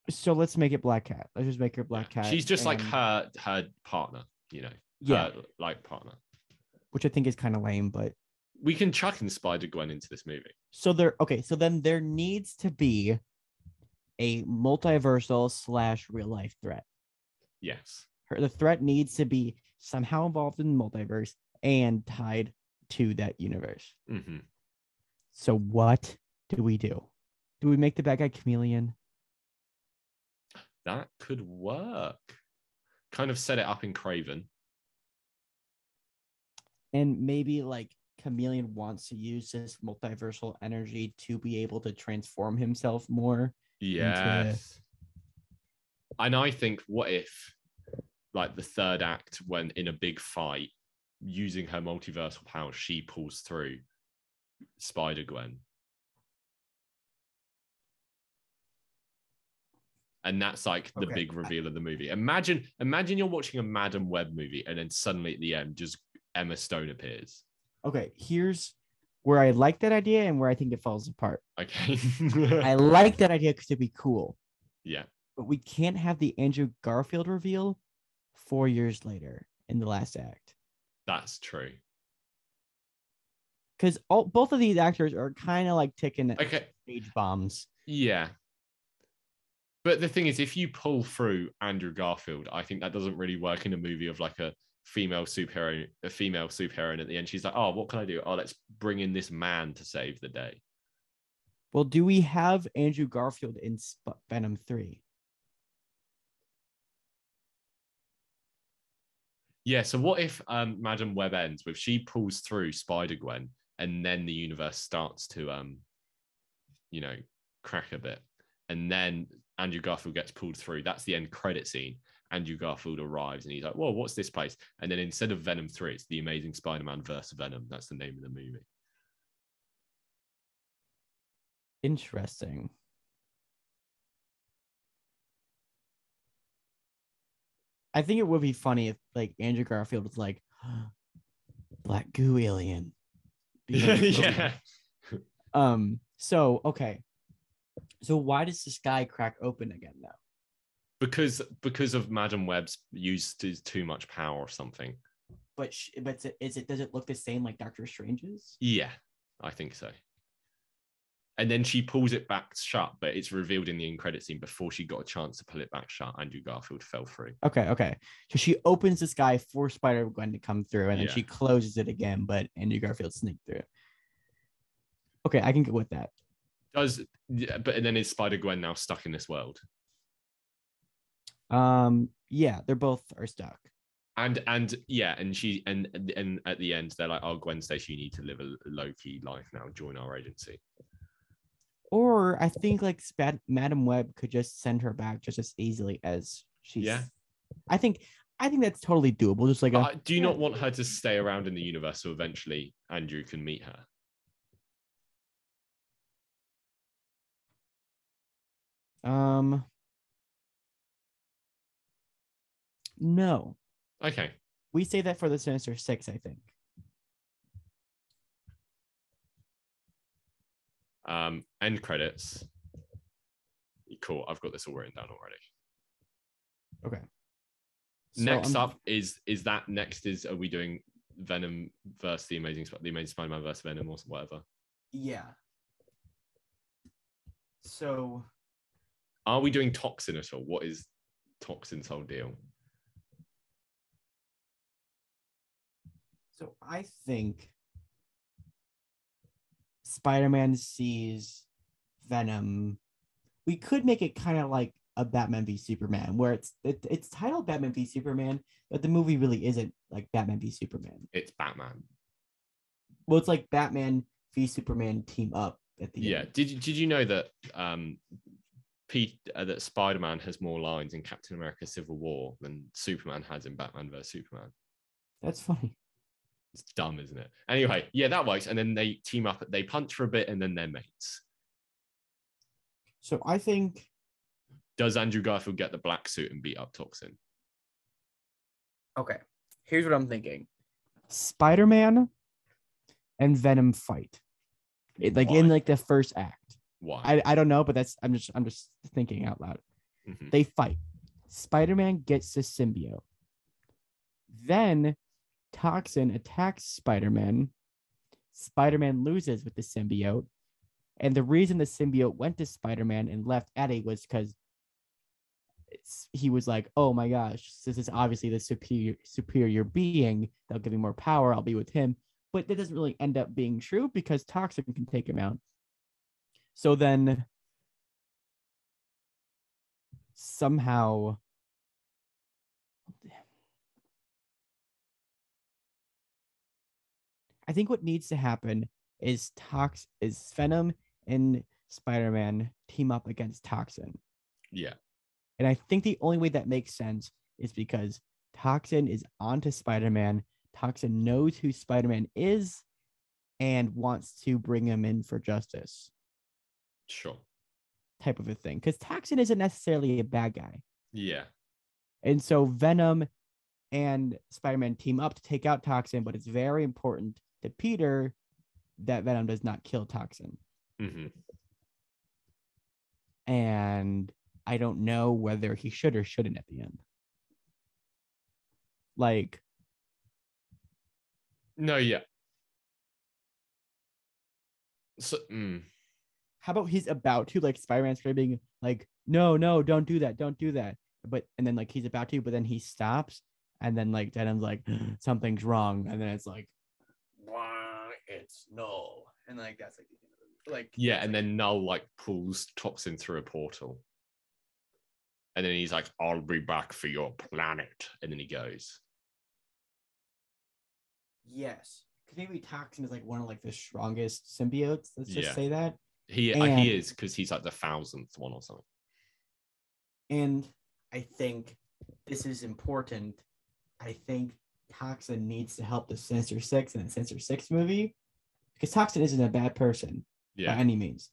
So let's make it Black Cat. Let's just make her Black Cat. She's just like her partner, her like partner. Which I think is kind of lame, but we can chuck in Spider-Gwen into this movie. So then there needs to be a multiversal / real life threat. Yes. The threat needs to be somehow involved in the multiverse and tied to that universe. Mm-hmm. So what do we do? Do we make the bad guy Chameleon? That could work. Kind of set it up in Craven. And maybe like Chameleon wants to use this multiversal energy to be able to transform himself more. Yes. And I think, what if, like the third act, when in a big fight, using her multiversal power, she pulls through Spider-Gwen. And that's like the big reveal of the movie. Imagine you're watching a Madam Web movie and then suddenly at the end, just Emma Stone appears. Okay, here's where I like that idea and where I think it falls apart. Okay. I like that idea because it'd be cool. Yeah. But we can't have the Andrew Garfield reveal 4 years later in the last act. That's true. Because both of these actors are kind of like ticking stage bombs. Yeah. But the thing is, if you pull through Andrew Garfield, I think that doesn't really work in a movie of like a female superhero, and at the end she's like, oh, what can I do? Oh, let's bring in this man to save the day. Well, do we have Andrew Garfield in Venom 3? Yeah, so what if Madam Web ends with she pulls through Spider-Gwen and then the universe starts to crack a bit, and then Andrew Garfield gets pulled through. That's the end credit scene. Andrew Garfield arrives and he's like, whoa, what's this place? And then instead of Venom 3, it's The Amazing Spider-Man vs. Venom. That's the name of the movie. Interesting. I think it would be funny if like Andrew Garfield was like, black goo alien. Yeah. So okay. So why does the sky crack open again though? Because of Madam Web's used too much power or something. But does it look the same like Doctor Strange's? Yeah, I think so. And then she pulls it back shut, but it's revealed in the end credit scene before she got a chance to pull it back shut. Andrew Garfield fell through. Okay. So she opens the sky for Spider-Gwen to come through, and then she closes it again, but Andrew Garfield sneaked through. Okay, I can go with that. But then is Spider-Gwen now stuck in this world? Yeah, they're both are stuck. And she and at the end they're like, oh, Gwen Stacy, you need to live a low-key life now. Join our agency. Or I think like Madam Web could just send her back just as easily as she's. Yeah. I think that's totally doable. Just like do you not want her to stay around in the universe so eventually Andrew can meet her? No. Okay. We say that for the Sinister Six, I think. End credits. Cool. I've got this all written down already. Okay. So next up is are we doing Venom versus the Amazing Spider-Man versus Venom or whatever? Yeah. So are we doing Toxin at all? What is Toxin's whole deal? So I think Spider-Man sees Venom. We could make it kind of like a Batman v Superman, where it's titled Batman v Superman, but the movie really isn't like Batman v Superman. It's Batman. Well, it's like Batman v Superman team up at the end. Did you know that that Spider-Man has more lines in Captain America: Civil War than Superman has in Batman vs Superman? That's funny. It's dumb, isn't it? Anyway, yeah, that works. And then they team up, they punch for a bit, and then they're mates. So I think... Does Andrew Garfield get the black suit and beat up Toxin? Okay, here's what I'm thinking. Spider-Man and Venom fight. In the first act. Why? I don't know, but I'm just thinking out loud. Mm-hmm. They fight. Spider-Man gets the symbiote. Then Toxin attacks Spider-Man. Spider-Man loses with the symbiote. And the reason the symbiote went to Spider-Man and left Eddie was because he was like, oh my gosh, this is obviously the superior being. They'll give me more power. I'll be with him. But that doesn't really end up being true because Toxin can take him out. So then somehow... I think what needs to happen is Venom and Spider-Man team up against Toxin. Yeah. And I think the only way that makes sense is because Toxin is onto Spider-Man. Toxin knows who Spider-Man is and wants to bring him in for justice. Sure. Type of a thing. Because Toxin isn't necessarily a bad guy. Yeah. And so Venom and Spider-Man team up to take out Toxin, but it's very important to Peter that Venom does not kill Toxin. Mm-hmm. And I don't know whether he should or shouldn't at the end. Like, no, yeah. So, how about he's about to, like, Spider-Man screaming, like, no, don't do that, don't do that. But and then like he's about to, but then he stops, and then like Venom's like, something's wrong, and then it's like, it's Null, and like that's like the end of the, like, yeah, and then Null like pulls Toxin through a portal, and then he's like, "I'll be back for your planet," and then he goes. Yes, because maybe Toxin is like one of like the strongest symbiotes. Let's just say that he is, because he's like the 1,000th one or something. And I think this is important. I think Toxin needs to help the Sinister Six in the Sinister Six movie, because Toxin isn't a bad person by any means.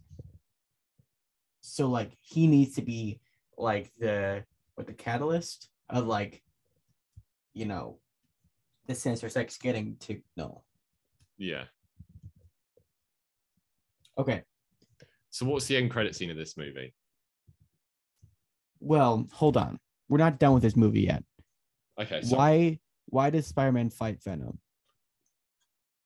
So like he needs to be like the catalyst of, like, you know, the Sinister Six getting to Null. Yeah. Okay. So what's the end credit scene of this movie? Well, hold on. We're not done with this movie yet. Okay. Sorry. Why does Spider-Man fight Venom?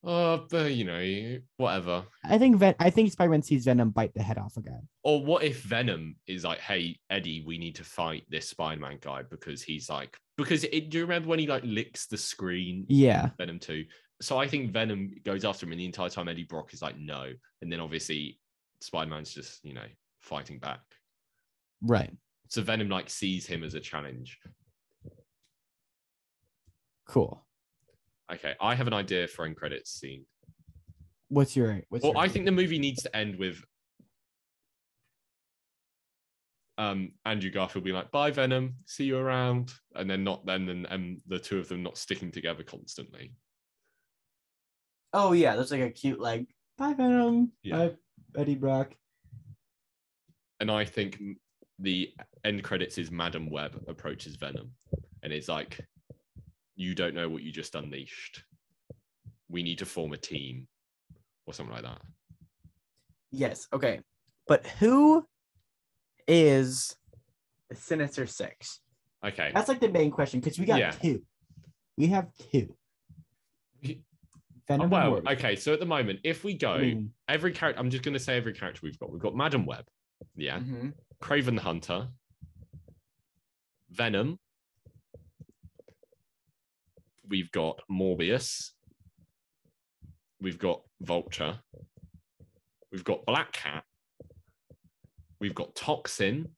But you know, whatever. I think Spider-Man sees Venom bite the head off a guy. Or what if Venom is like, "Hey, Eddie, we need to fight this Spider-Man guy because he's like, do you remember when he like licks the screen? Yeah. Venom 2. So I think Venom goes after him, and the entire time Eddie Brock is like, no. And then obviously Spider-Man's just, you know, fighting back. Right. So Venom like sees him as a challenge. Cool. Okay, I have an idea for end credits scene. What's your I think the movie needs to end with Andrew Garfield being like, "Bye, Venom, see you around," and then the two of them not sticking together constantly. Oh yeah, that's like a cute like, "Bye, Venom, bye, Eddie Brock." And I think the end credits is Madam Web approaches Venom, and it's like, "You don't know what you just unleashed. We need to form a team," or something like that. Yes. Okay. But who is the Sinister Six? Okay. That's like the main question, because we got two. We have two. Venom okay. So at the moment, if we go every character, I'm just going to say every character we've got. We've got Madam Web. Yeah. Mm-hmm. Kraven the Hunter. Venom. We've got Morbius. We've got Vulture. We've got Black Cat. We've got Toxin.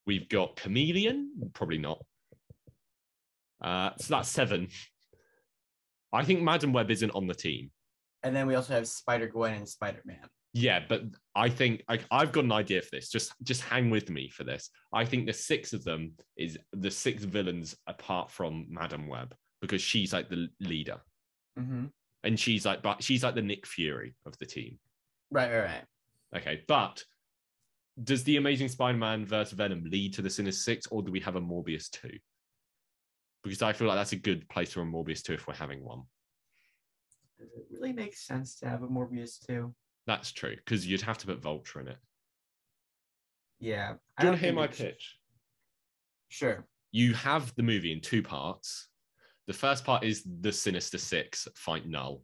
We've got Chameleon. Probably not. So that's 7. I think Madam Web isn't on the team. And then we also have Spider-Gwen and Spider-Man. Yeah, but I think I've got an idea for this. Just hang with me for this. I think the 6 of them is the 6 villains apart from Madam Web, because she's like the leader. Mm-hmm. And she's like the Nick Fury of the team. Right. Okay, but does the Amazing Spider-Man versus Venom lead to the Sinister Six, or do we have a Morbius 2? Because I feel like that's a good place for a Morbius 2 if we're having one. Does it really make sense to have a Morbius 2? That's true, because you'd have to put Vulture in it. Yeah. Do you want to hear my pitch? Sure. You have the movie in 2 parts. The first part is the Sinister Six fight Null,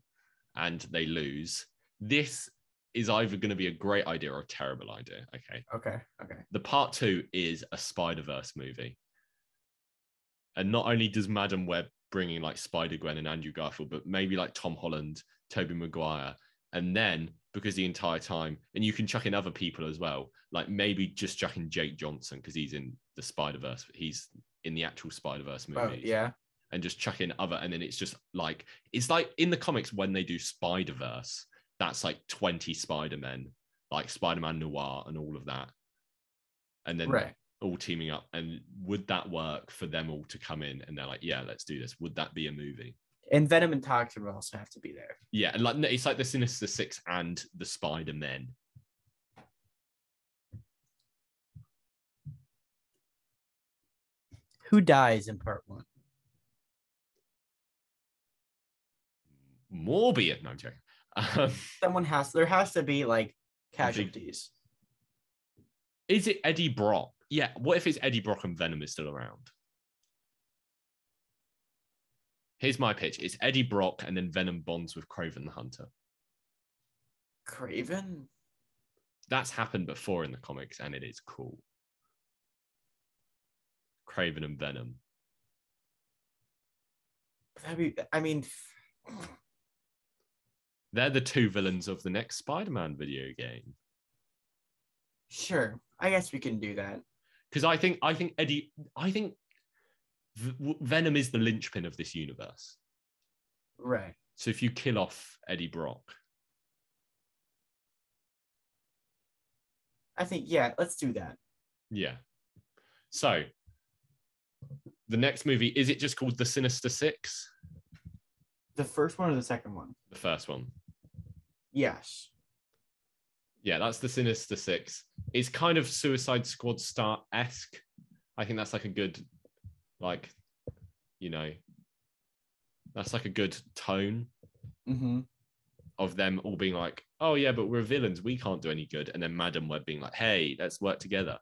and they lose. This is either going to be a great idea or a terrible idea. Okay. The part 2 is a Spider-Verse movie. And not only does Madam Web bring in like Spider-Gwen and Andrew Garfield, but maybe like Tom Holland, Tobey Maguire. And then, because the entire time, and you can chuck in other people as well, like maybe just chuck in Jake Johnson, because he's in the Spider-Verse. He's in the actual Spider-Verse movie. Oh, yeah. And just chuck in other, and then it's just like, it's like in the comics when they do Spider-Verse, that's like 20 Spider-Men, like Spider-Man Noir and all of that. And then all teaming up. And would that work for them all to come in? And they're like, yeah, let's do this. Would that be a movie? And Venom and Toxin would also have to be there. Yeah, and like it's like the Sinister Six and the Spider-Men. Who dies in part 1? Morbius. No, I'm joking. There has to be like casualties. Is it Eddie Brock? Yeah. What if it's Eddie Brock and Venom is still around? Here's my pitch. It's Eddie Brock and then Venom bonds with Kraven the Hunter. Kraven? That's happened before in the comics and it is cool. Kraven and Venom. They're the two villains of the next Spider-Man video game. Sure. I guess we can do that. Because I think Venom is the linchpin of this universe. Right. So if you kill off Eddie Brock. I think, yeah, let's do that. Yeah. So the next movie, is it just called The Sinister Six? The first one or the second one? The first one. Yes. Yeah, that's The Sinister Six. It's kind of Suicide Squad star-esque. I think that's like a good, like, you know, that's like a good tone of them all being like, oh yeah, but we're villains, we can't do any good. And then Madam Web being like, hey, let's work together.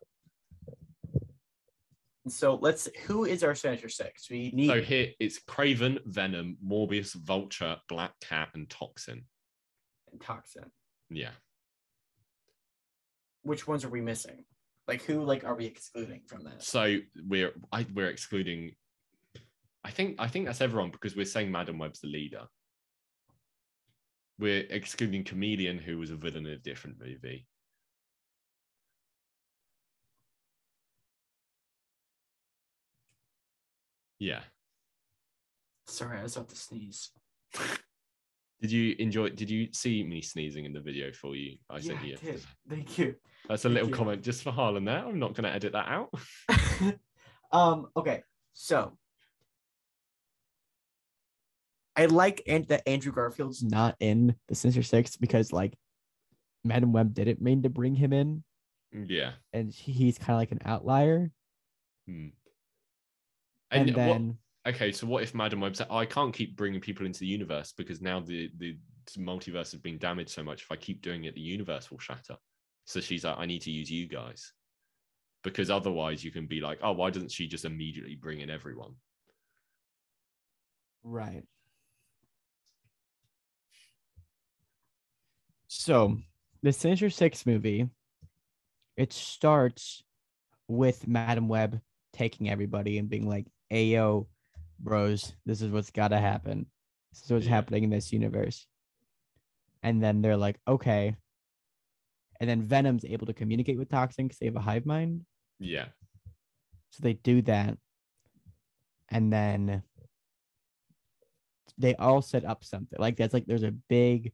So who is our Sinister Six? So here it's Kraven, Venom, Morbius, Vulture, Black Cat, and Toxin. Yeah. Which ones are we missing? Like who are we excluding from that? So we're excluding, I think that's everyone because we're saying Madam Web's the leader. We're excluding Chameleon, who was a villain in a different movie. Yeah. Sorry, I was about to sneeze. Did you see me sneezing in the video for you? I sent you. I did. Thank you. That's a little comment just for Harlan there. I'm not going to edit that out. Okay, so I like that Andrew Garfield's not in the Sinister Six because Madam Web didn't mean to bring him in. Yeah. And he's kind of like an outlier. And then okay, so what if Madam Web said, I can't keep bringing people into the universe because now the multiverse has been damaged so much. If I keep doing it, the universe will shatter. So she's like, I need to use you guys. Because otherwise you can be like, oh, why doesn't she just immediately bring in everyone? Right. So the Sinister Six movie, it starts with Madam Web taking everybody and being like, hey, yo, bros, this is what's got to happen. This is what's happening in this universe. And then they're like, okay. And then Venom's able to communicate with Toxin because they have a hive mind. Yeah. So they do that. And then they all set up something. There's a big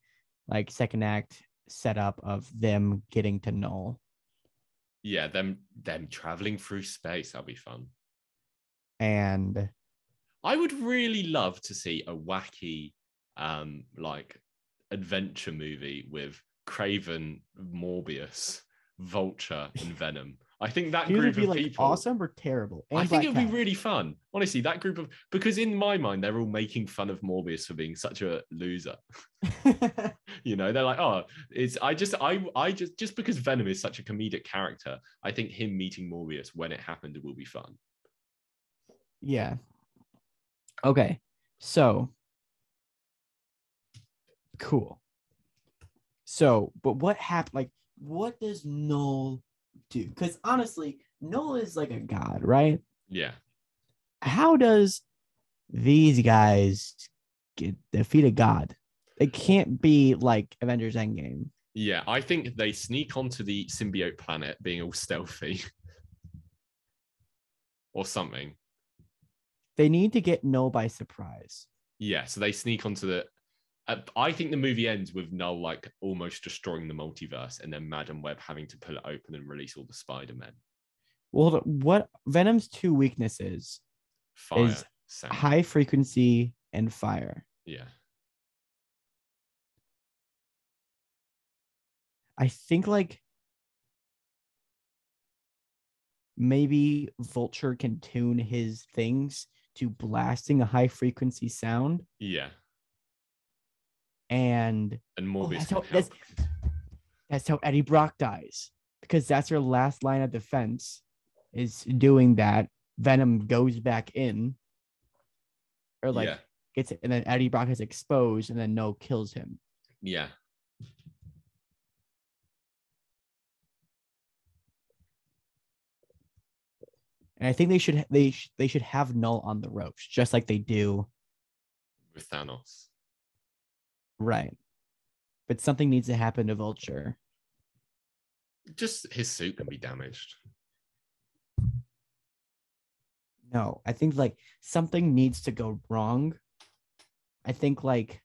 second act setup of them getting to Null. Yeah, them traveling through space. That'll be fun. And I would really love to see a wacky adventure movie with Kraven, Morbius, Vulture, and Venom. I think that group of people awesome or terrible. I think it would be really fun. Honestly, that group of because in my mind they're all making fun of Morbius for being such a loser. You know, they're like, oh, I just because Venom is such a comedic character, I think him meeting Morbius when it happened will be fun. Yeah. Okay. So cool. So, but what happened? What does Null do? Because honestly, Null is like a god, right? Yeah. How does these guys defeat a god? It can't be like Avengers Endgame. Yeah, I think they sneak onto the symbiote planet being all stealthy. Or something. They need to get Null by surprise. Yeah, so they sneak onto the... I think the movie ends with Null almost destroying the multiverse and then Madam Web having to pull it open and release all the Spider-Men. Well, what Venom's two weaknesses is sound. High frequency and fire. Yeah. I think maybe Vulture can tune his things to blasting a high frequency sound. Yeah. And Morbius. that's how Eddie Brock dies because that's her last line of defense is doing that. Venom goes back in, or like gets it, and then Eddie Brock is exposed, and then No kills him. Yeah. And I think they should have Null on the ropes, just like they do with Thanos. Right. But something needs to happen to Vulture. Just his suit can be damaged. No, I think like something needs to go wrong. I think like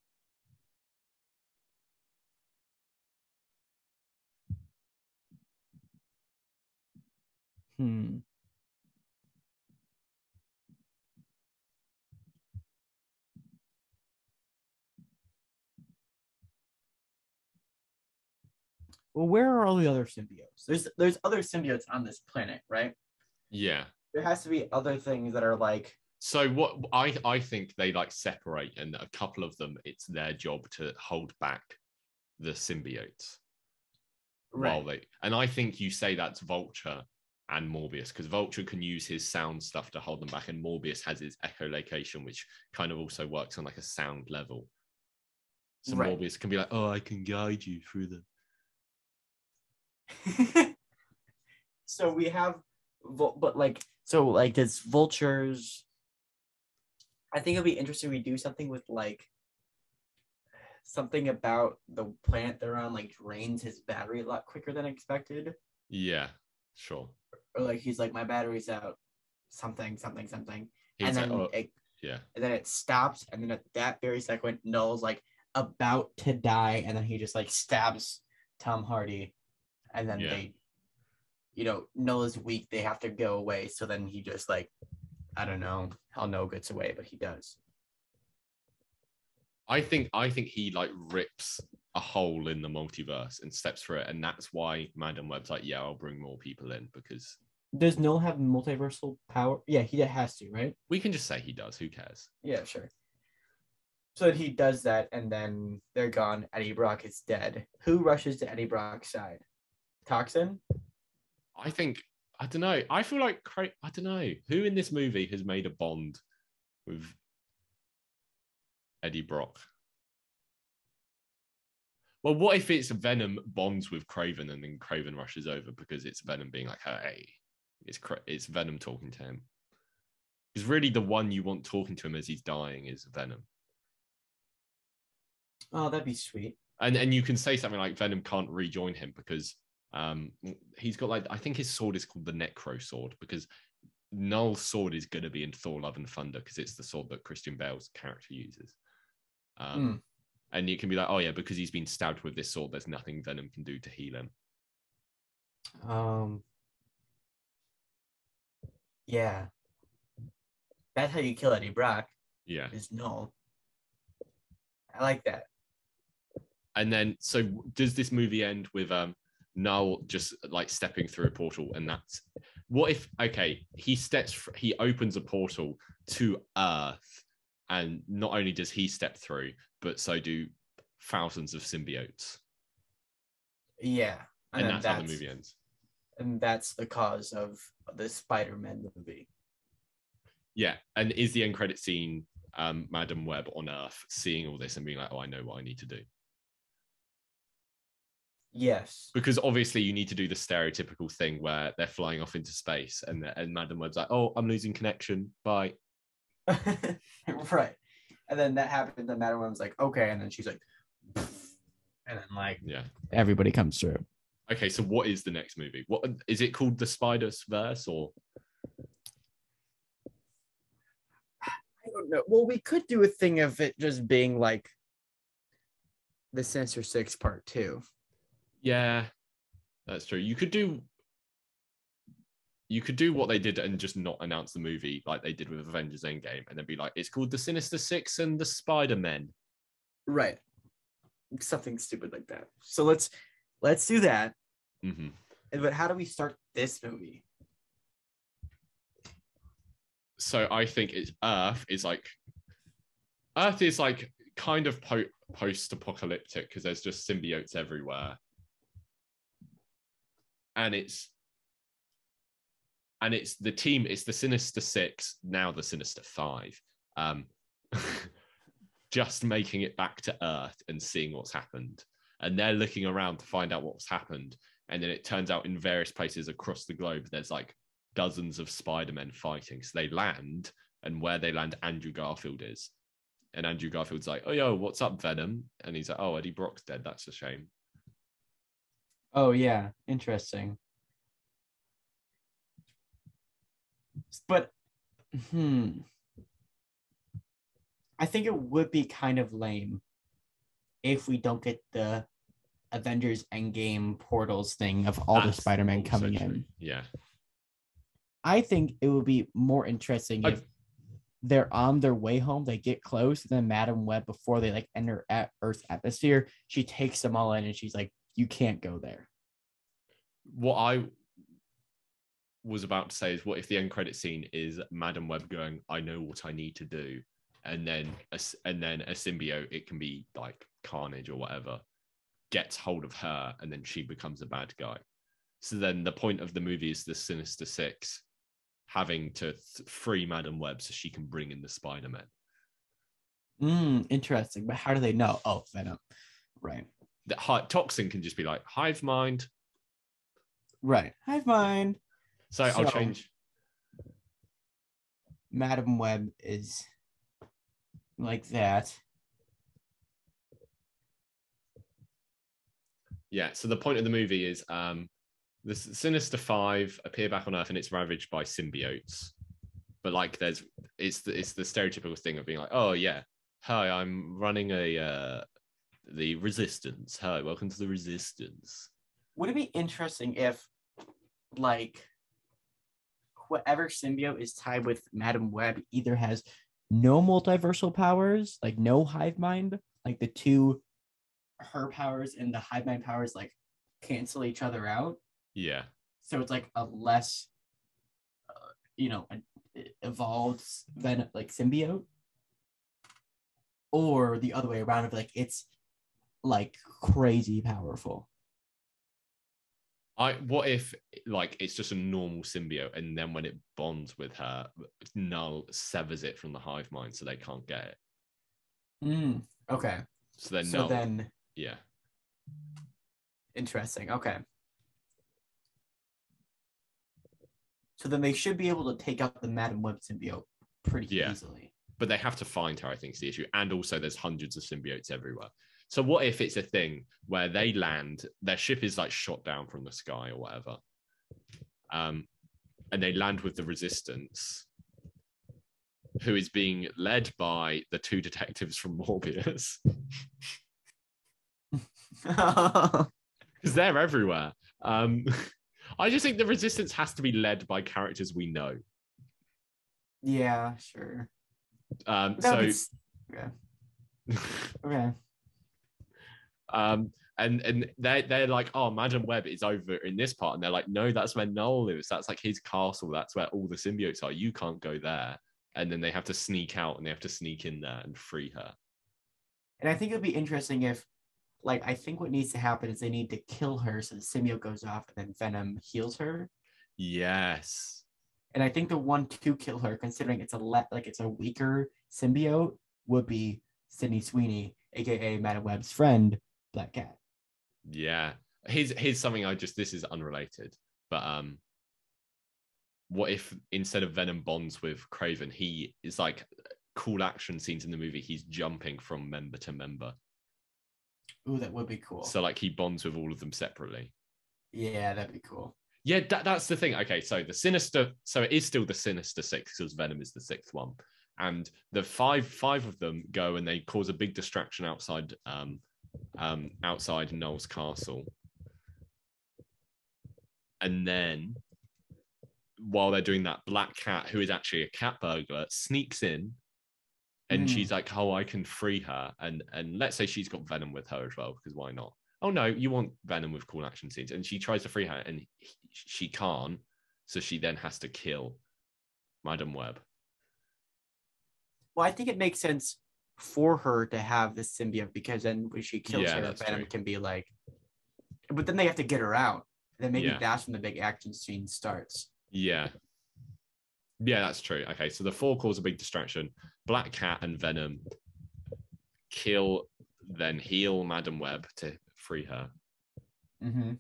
Well, where are all the other symbiotes? There's other symbiotes on this planet, right? Yeah. There has to be other things that are like. So what I think they like separate, and a couple of them, it's their job to hold back the symbiotes. Right. And I think you say that's Vulture and Morbius, because Vulture can use his sound stuff to hold them back, and Morbius has his echolocation, which kind of also works on like a sound level. So Morbius can be like, oh, I can guide you through the. So we have, but like, so like this Vultures. I think it'll be interesting. We do something with like something about the planet they're on, like drains his battery a lot quicker than expected. Yeah, sure. Or like he's like, my battery's out, something. He's and then like, and then it stops, and then at that very second, Null's like about to die, and then he just like stabs Tom Hardy, and then they, Null is weak, they have to go away. So then he just like, I don't know how Null gets away, but he does. I think he like rips a hole in the multiverse and steps through it, and that's why Madam Web's like, yeah, I'll bring more people in, because does Null have multiversal power? Yeah, he has to, right? We can just say he does. Who cares? Yeah, sure. So he does that, and then they're gone. Eddie Brock is dead. Who rushes to Eddie Brock's side? Toxin? I don't know. I feel like, I don't know. Who in this movie has made a bond with Eddie Brock? Well, what if it's Venom bonds with Kraven, and then Kraven rushes over because it's Venom being like, hey, it's Venom talking to him. Because really the one you want talking to him as he's dying is Venom. Oh, that'd be sweet. And you can say something like Venom can't rejoin him because he's got like, I think his sword is called the Necro Sword, because Null's sword is going to be in Thor Love and Thunder because it's the sword that Christian Bale's character uses. And you can be like, oh yeah, because he's been stabbed with this sword, there's nothing Venom can do to heal him. Yeah. That's how you kill Eddie Brock. Yeah. Is Null. I like that. And then, so does this movie end with Null just like stepping through a portal? And that's what if, okay, he opens a portal to Earth, and not only does he step through, but so do thousands of symbiotes. Yeah. And that's how the movie ends. And that's the cause of the Spider-Man movie. Yeah. And is the end credit scene Madam Web on Earth seeing all this and being like, oh, I know what I need to do? Yes. Because obviously you need to do the stereotypical thing where they're flying off into space and Madam Web's like, oh, I'm losing connection. Bye. Right. And then that happens, and Madam Web's like, okay. And then she's like, and then like, yeah, everybody comes through. Okay, so what is the next movie? What is it called? The Spider-Verse, or? I don't know. Well, we could do a thing of it just being like the Sinister Six Part 2. Yeah, that's true. You could do what they did and just not announce the movie like they did with Avengers Endgame, and then be like, it's called the Sinister Six and the Spider-Men. Right. Something stupid like that. So let's do that. Mm-hmm. But how do we start this movie? So I think Earth is like kind of post-apocalyptic because there's just symbiotes everywhere. and it's the team. It's the Sinister Six, now the Sinister Five, just making it back to Earth and seeing what's happened. And they're looking around to find out what's happened. And then it turns out in various places across the globe, there's like dozens of Spider-Men fighting. So they land, and where they land, Andrew Garfield is. And Andrew Garfield's like, oh, yo, what's up, Venom? And he's like, oh, Eddie Brock's dead. That's a shame. Oh, yeah. Interesting. But, I think it would be kind of lame if we don't get the Avengers Endgame portals thing of all the Spider-Man coming in. Yeah. I think it would be more interesting if they're on their way home, they get close, and then Madam Web, before they like enter at Earth's atmosphere, she takes them all in and she's like, you can't go there. What I was about to say is, what if the end credit scene is Madam Web going, I know what I need to do, and then a symbiote, it can be like Carnage or whatever, gets hold of her, and then she becomes a bad guy. So then the point of the movie is the Sinister Six having to free Madam Web so she can bring in the Spider-Man. Interesting. But how do they know? Oh, Venom. Right. The Toxin can just be like, hive mind. Right. Hive mind. So I'll change. Madam Web is like that. Yeah, so the point of the movie is the Sinister Five appear back on Earth, and it's ravaged by symbiotes. But like, it's the stereotypical thing of being like, oh yeah, hi, I'm running the Resistance. Hi, welcome to the Resistance. Would it be interesting if, like, whatever symbiote is tied with Madam Web either has no multiversal powers, like no hive mind, like the two, her powers and the hive mind powers, like cancel each other out? Yeah. So it's like a less, evolved than like symbiote, or the other way around, of like it's like crazy powerful. What if like it's just a normal symbiote, and then when it bonds with her, Null severs it from the hive mind, so they can't get it. Okay. So then yeah. Interesting. Okay. So then they should be able to take out the Madam Web symbiote pretty easily. But they have to find her, I think, is the issue. And also there's hundreds of symbiotes everywhere. So what if it's a thing where they land, their ship is like shot down from the sky or whatever, and they land with the Resistance, who is being led by the two detectives from Morbius. Because they're everywhere. I just think the Resistance has to be led by characters we know. Yeah, sure. Okay. And they're like, oh, Madam Web is over in this part, and they're like, no, that's where Noel lives. That's like his castle. That's where all the symbiotes are. You can't go there. And then they have to sneak out, and they have to sneak in there and free her. And I think it'd be interesting if, like, I think what needs to happen is they need to kill her so the symbiote goes off, and then Venom heals her. Yes. And I think the one to kill her, considering it's a weaker symbiote, would be Sydney Sweeney, aka Madam Web's friend, Black Cat. Yeah. Here's something this is unrelated, but what if instead of Venom bonds with Kraven, he is like cool action scenes in the movie, he's jumping from member to member. Ooh, that would be cool. So like he bonds with all of them separately. Yeah, that'd be cool. Yeah, that's the thing. Okay, so it is still the Sinister Six, because Venom is the sixth one. And the five of them go and they cause a big distraction outside Noel's castle. And then while they're doing that, Black Cat, who is actually a cat burglar, sneaks in, and she's like, oh, I can free her. And let's say she's got Venom with her as well, because why not? Oh no, you want Venom with cool action scenes. And she tries to free her, and she can't. So she then has to kill Madam Web. Well, I think it makes sense for her to have this symbiote, because then when she kills her, Venom can be like, but then they have to get her out. Then maybe that's when the big action scene starts. Yeah. Yeah, that's true. Okay, so the four cause a big distraction. Black Cat and Venom kill, then heal Madam Web to free her. Mm-hmm.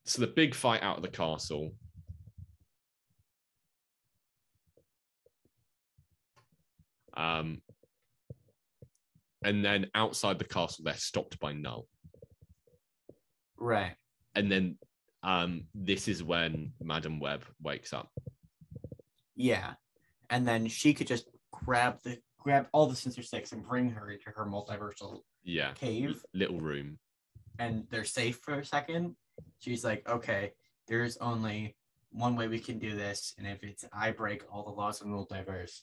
So the big fight out of the castle. And then outside the castle, they're stopped by Null. Right. And then this is when Madam Web wakes up. Yeah. And then she could just grab all the Sinister Six and bring her into her multiversal cave. Little room. And they're safe for a second. She's like, okay, there's only one way we can do this. And if it's I break all the laws of the multiverse.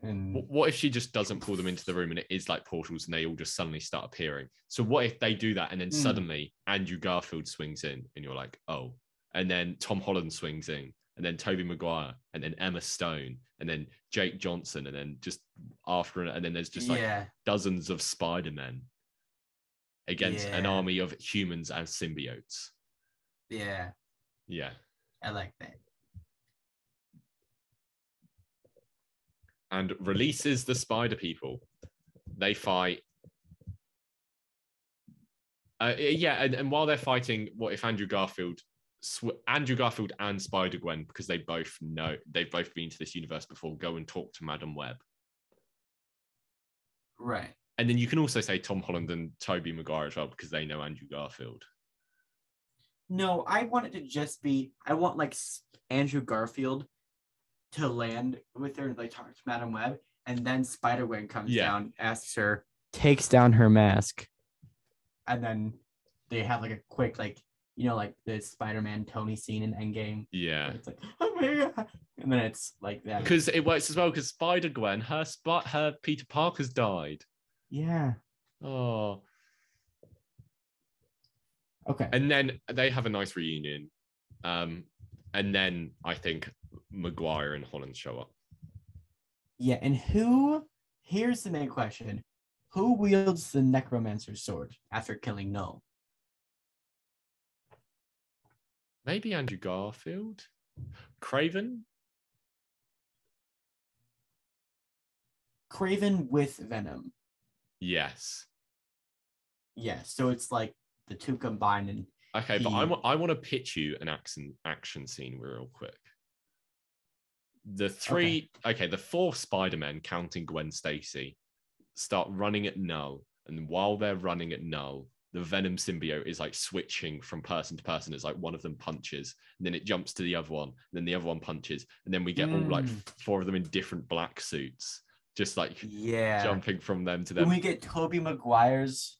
And what if she just doesn't pull them into the room and it is like portals and they all just suddenly start appearing? So what if they do that and then suddenly Andrew Garfield swings in and you're like, oh, and then Tom Holland swings in and then Tobey Maguire and then Emma Stone and then Jake Johnson and then just after, and then there's just like dozens of Spider-Men against an army of humans and symbiotes. Yeah. Yeah. I like that. And releases the Spider People. They fight. And while they're fighting, what if Andrew Garfield and Spider-Gwen, because they've both been to this universe before, go and talk to Madam Web. Right. And then you can also say Tom Holland and Tobey Maguire as well, because they know Andrew Garfield. No, I want it to just be, I want like Andrew Garfield to land with her, like talk to Madam Web, and then Spider-Gwen comes down, asks her, takes down her mask, and then they have like a quick, like, you know, like the Spider-Man Tony scene in Endgame. Yeah. It's like, oh my God. And then it's like that. Because it works as well, because Spider-Gwen, her Peter Parker's died. Yeah. Oh. Okay. And then they have a nice reunion. And then I think Maguire and Holland show up. Yeah, and here's the main question. Who wields the Necromancer's sword after killing Null? Maybe Andrew Garfield? Craven? Craven with Venom. Yes. Yeah, so it's like the two combined. And okay, but I want to pitch you an action scene real quick. The four Spider-Men, counting Gwen Stacy, start running at Null. And while they're running at Null, the Venom symbiote is like switching from person to person. It's like one of them punches, and then it jumps to the other one, and then the other one punches, and then we get all like four of them in different black suits, just like jumping from them to them. And we get Tobey Maguire's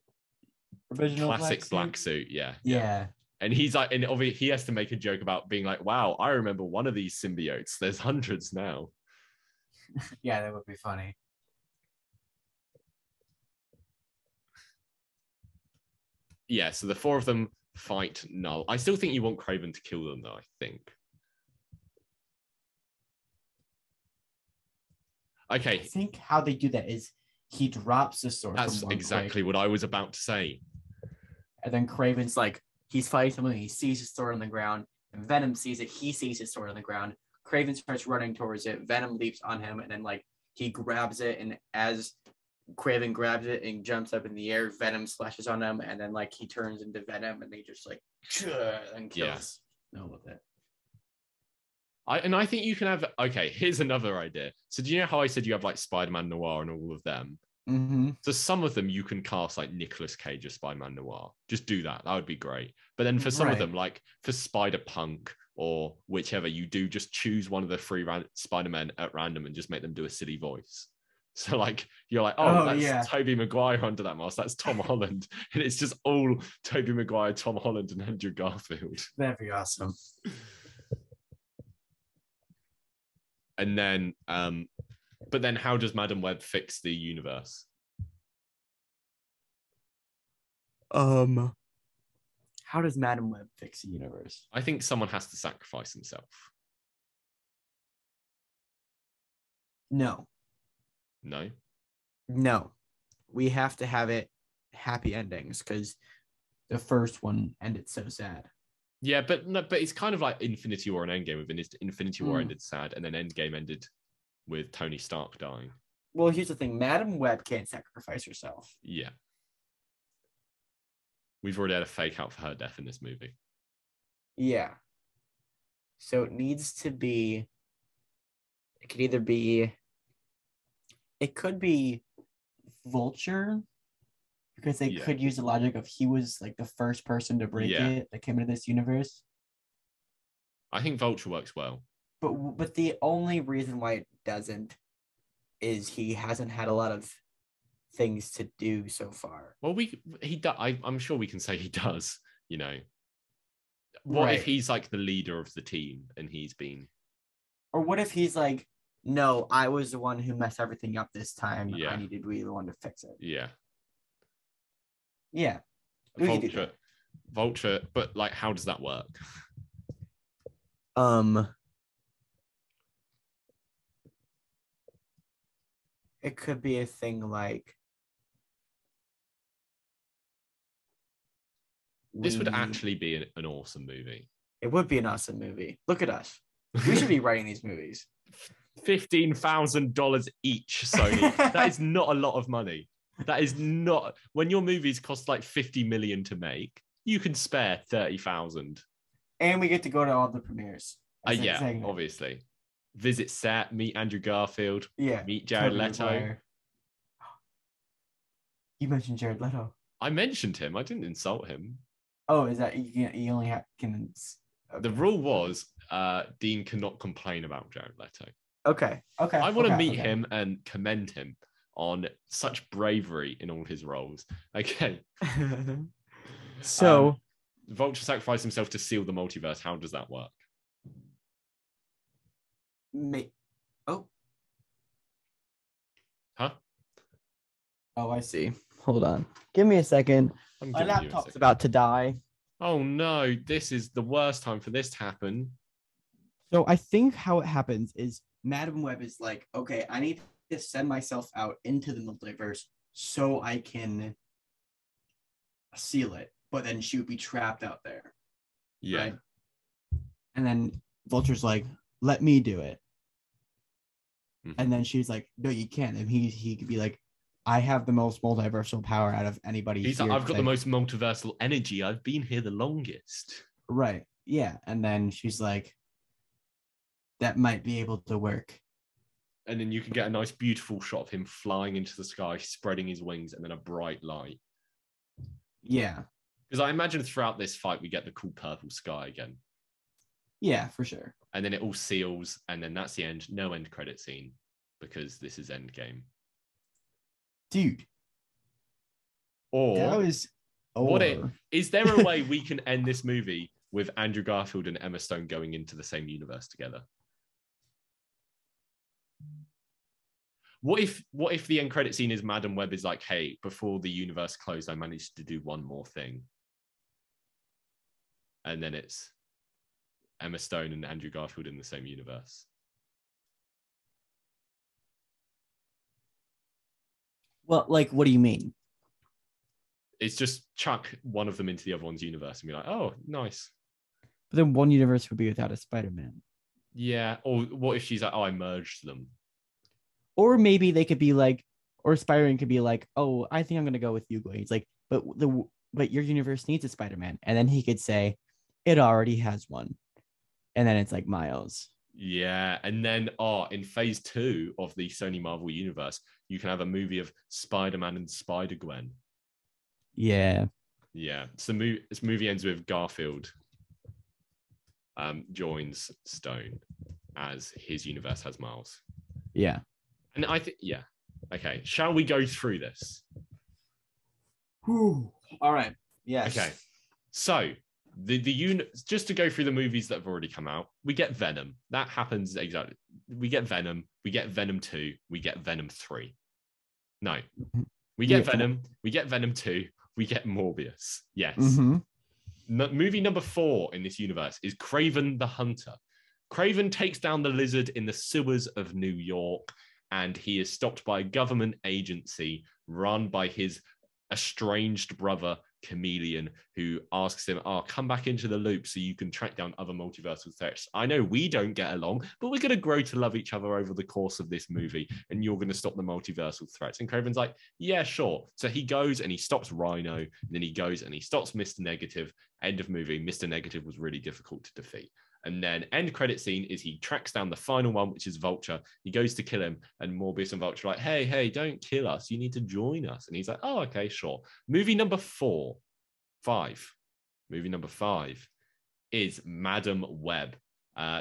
original classic black suit. Yeah. And he's like, and obviously he has to make a joke about being like, wow, I remember one of these symbiotes. There's hundreds now. Yeah, that would be funny. Yeah, so the four of them fight Null. I still think you want Craven to kill them, though, I think. Okay. I think how they do that is he drops the sword. That's exactly what I was about to say. And then Craven's like, he's fighting someone, he sees his sword on the ground, and Venom sees it, he sees his sword on the ground. Craven starts running towards it, Venom leaps on him, and then like he grabs it, and as Craven grabs it and jumps up in the air, Venom splashes on him, and then like he turns into Venom, and they just like and kills Null with it. I think you can have, okay, here's another idea. So do you know how I said you have like Spider-Man Noir and all of them? Mm-hmm. So some of them you can cast like Nicolas Cage as Spider-Man Noir. Just do that. That would be great. But then for some of them, like for Spider-Punk or whichever, you do just choose one of the three Spider-Men at random and just make them do a silly voice. So like you're like, that's Tobey Maguire under that mask. That's Tom Holland. And it's just all Tobey Maguire, Tom Holland, and Andrew Garfield. That'd be awesome. And then but then how does Madam Web fix the universe? How does Madam Web fix the universe? I think someone has to sacrifice himself. No. We have to have it happy endings, because the first one ended so sad. Yeah, but no, but it's kind of like Infinity War and Endgame. Within Infinity War ended sad, and then Endgame ended with Tony Stark dying. Well, here's the thing: Madam Web can't sacrifice herself. Yeah, we've already had a fake out for her death in this movie. Yeah. So it needs to be. It could either be. It could be Vulture, because they could use the logic of he was like the first person to break it that came into this universe. I think Vulture works well. But the only reason why it doesn't is he hasn't had a lot of things to do so far. Well, I'm sure we can say he does. You know, what if he's like the leader of the team and he's been, or what if he's like, no, I was the one who messed everything up this time. Yeah. I needed to be the one to fix it. Yeah. Yeah. Vulture, but like, how does that work? It could be a thing like this would actually be an awesome movie. It would be an awesome movie. Look at us. We should be writing these movies. $15,000 each, Sony. That is not a lot of money. That is not, when your movies cost like 50 million to make, you can spare 30,000. And we get to go to all the premieres. Yeah, obviously. Visit set, meet Andrew Garfield, meet Jared Leto. Maguire. You mentioned Jared Leto. I mentioned him. I didn't insult him. Oh, is that you only can? Okay. The rule was Dean cannot complain about Jared Leto. Okay. I want to meet him and commend him on such bravery in all his roles. Okay. So, Vulture sacrificed himself to seal the multiverse. How does that work? Huh? Oh, I see. Hold on. Give me a second. My laptop's about to die. Oh no, this is the worst time for this to happen. So I think how it happens is Madam Web is like, okay, I need to send myself out into the multiverse so I can seal it, but then she would be trapped out there. Yeah. Right? And then Vulture's like, let me do it. Mm-hmm. And then she's like, no, you can't. And he could be like, I have the most multiversal power out of anybody. He's like, I've got the most multiversal energy. I've been here the longest. Right. Yeah. And then she's like, that might be able to work. And then you can get a nice, beautiful shot of him flying into the sky, spreading his wings, and then a bright light. Yeah. Because I imagine throughout this fight, we get the cool purple sky again. Yeah, for sure. And then it all seals, and then that's the end. No end credit scene, because this is Endgame. Dude. Or that was over. Is there a way we can end this movie with Andrew Garfield and Emma Stone going into the same universe together? What if the end credit scene is Madam Web is like, hey, before the universe closed, I managed to do one more thing. And then it's Emma Stone and Andrew Garfield in the same universe. Well, like, what do you mean? It's just chuck one of them into the other one's universe and be like, oh, nice. But then one universe would be without a Spider-Man. Yeah. Or what if she's like, oh, I merged them? Or maybe they could be like, or Spider-Man could be like, oh, I think I'm going to go with you, Gwen. He's like, but your universe needs a Spider-Man. And then he could say, it already has one. And then it's like Miles. Yeah. And then, in phase 2 of the Sony Marvel universe, you can have a movie of Spider-Man and Spider-Gwen. Yeah. Yeah. So this movie ends with Garfield joins Stone as his universe has Miles. Yeah. And I think, yeah. Okay. Shall we go through this? Whew. All right. Yes. Okay. So just to go through the movies that have already come out, we get Venom. That happens exactly. We get Venom. We get Venom 2. We get Venom 3. No. We get Venom. We get Venom 2. We get Morbius. Yes. Mm-hmm. Movie number 4 in this universe is Kraven the Hunter. Kraven takes down the lizard in the sewers of New York, and he is stopped by a government agency run by his estranged brother, chameleon who asks him, "Oh, come back into the loop so you can track down other multiversal threats. I know we don't get along, but we're going to grow to love each other over the course of this movie, and you're going to stop the multiversal threats." And Craven's like, "Yeah, sure." So he goes and he stops Rhino, and then he goes and he stops Mr. Negative. End of movie. Mr. Negative was really difficult to defeat. And then end credit scene is he tracks down the final one, which is Vulture. He goes to kill him, and Morbius and Vulture are like, hey, don't kill us. You need to join us. And he's like, oh, okay, sure. Movie number 5 is Madam Web.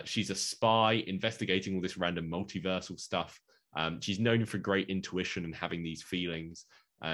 She's a spy investigating all this random multiversal stuff. She's known for great intuition and having these feelings.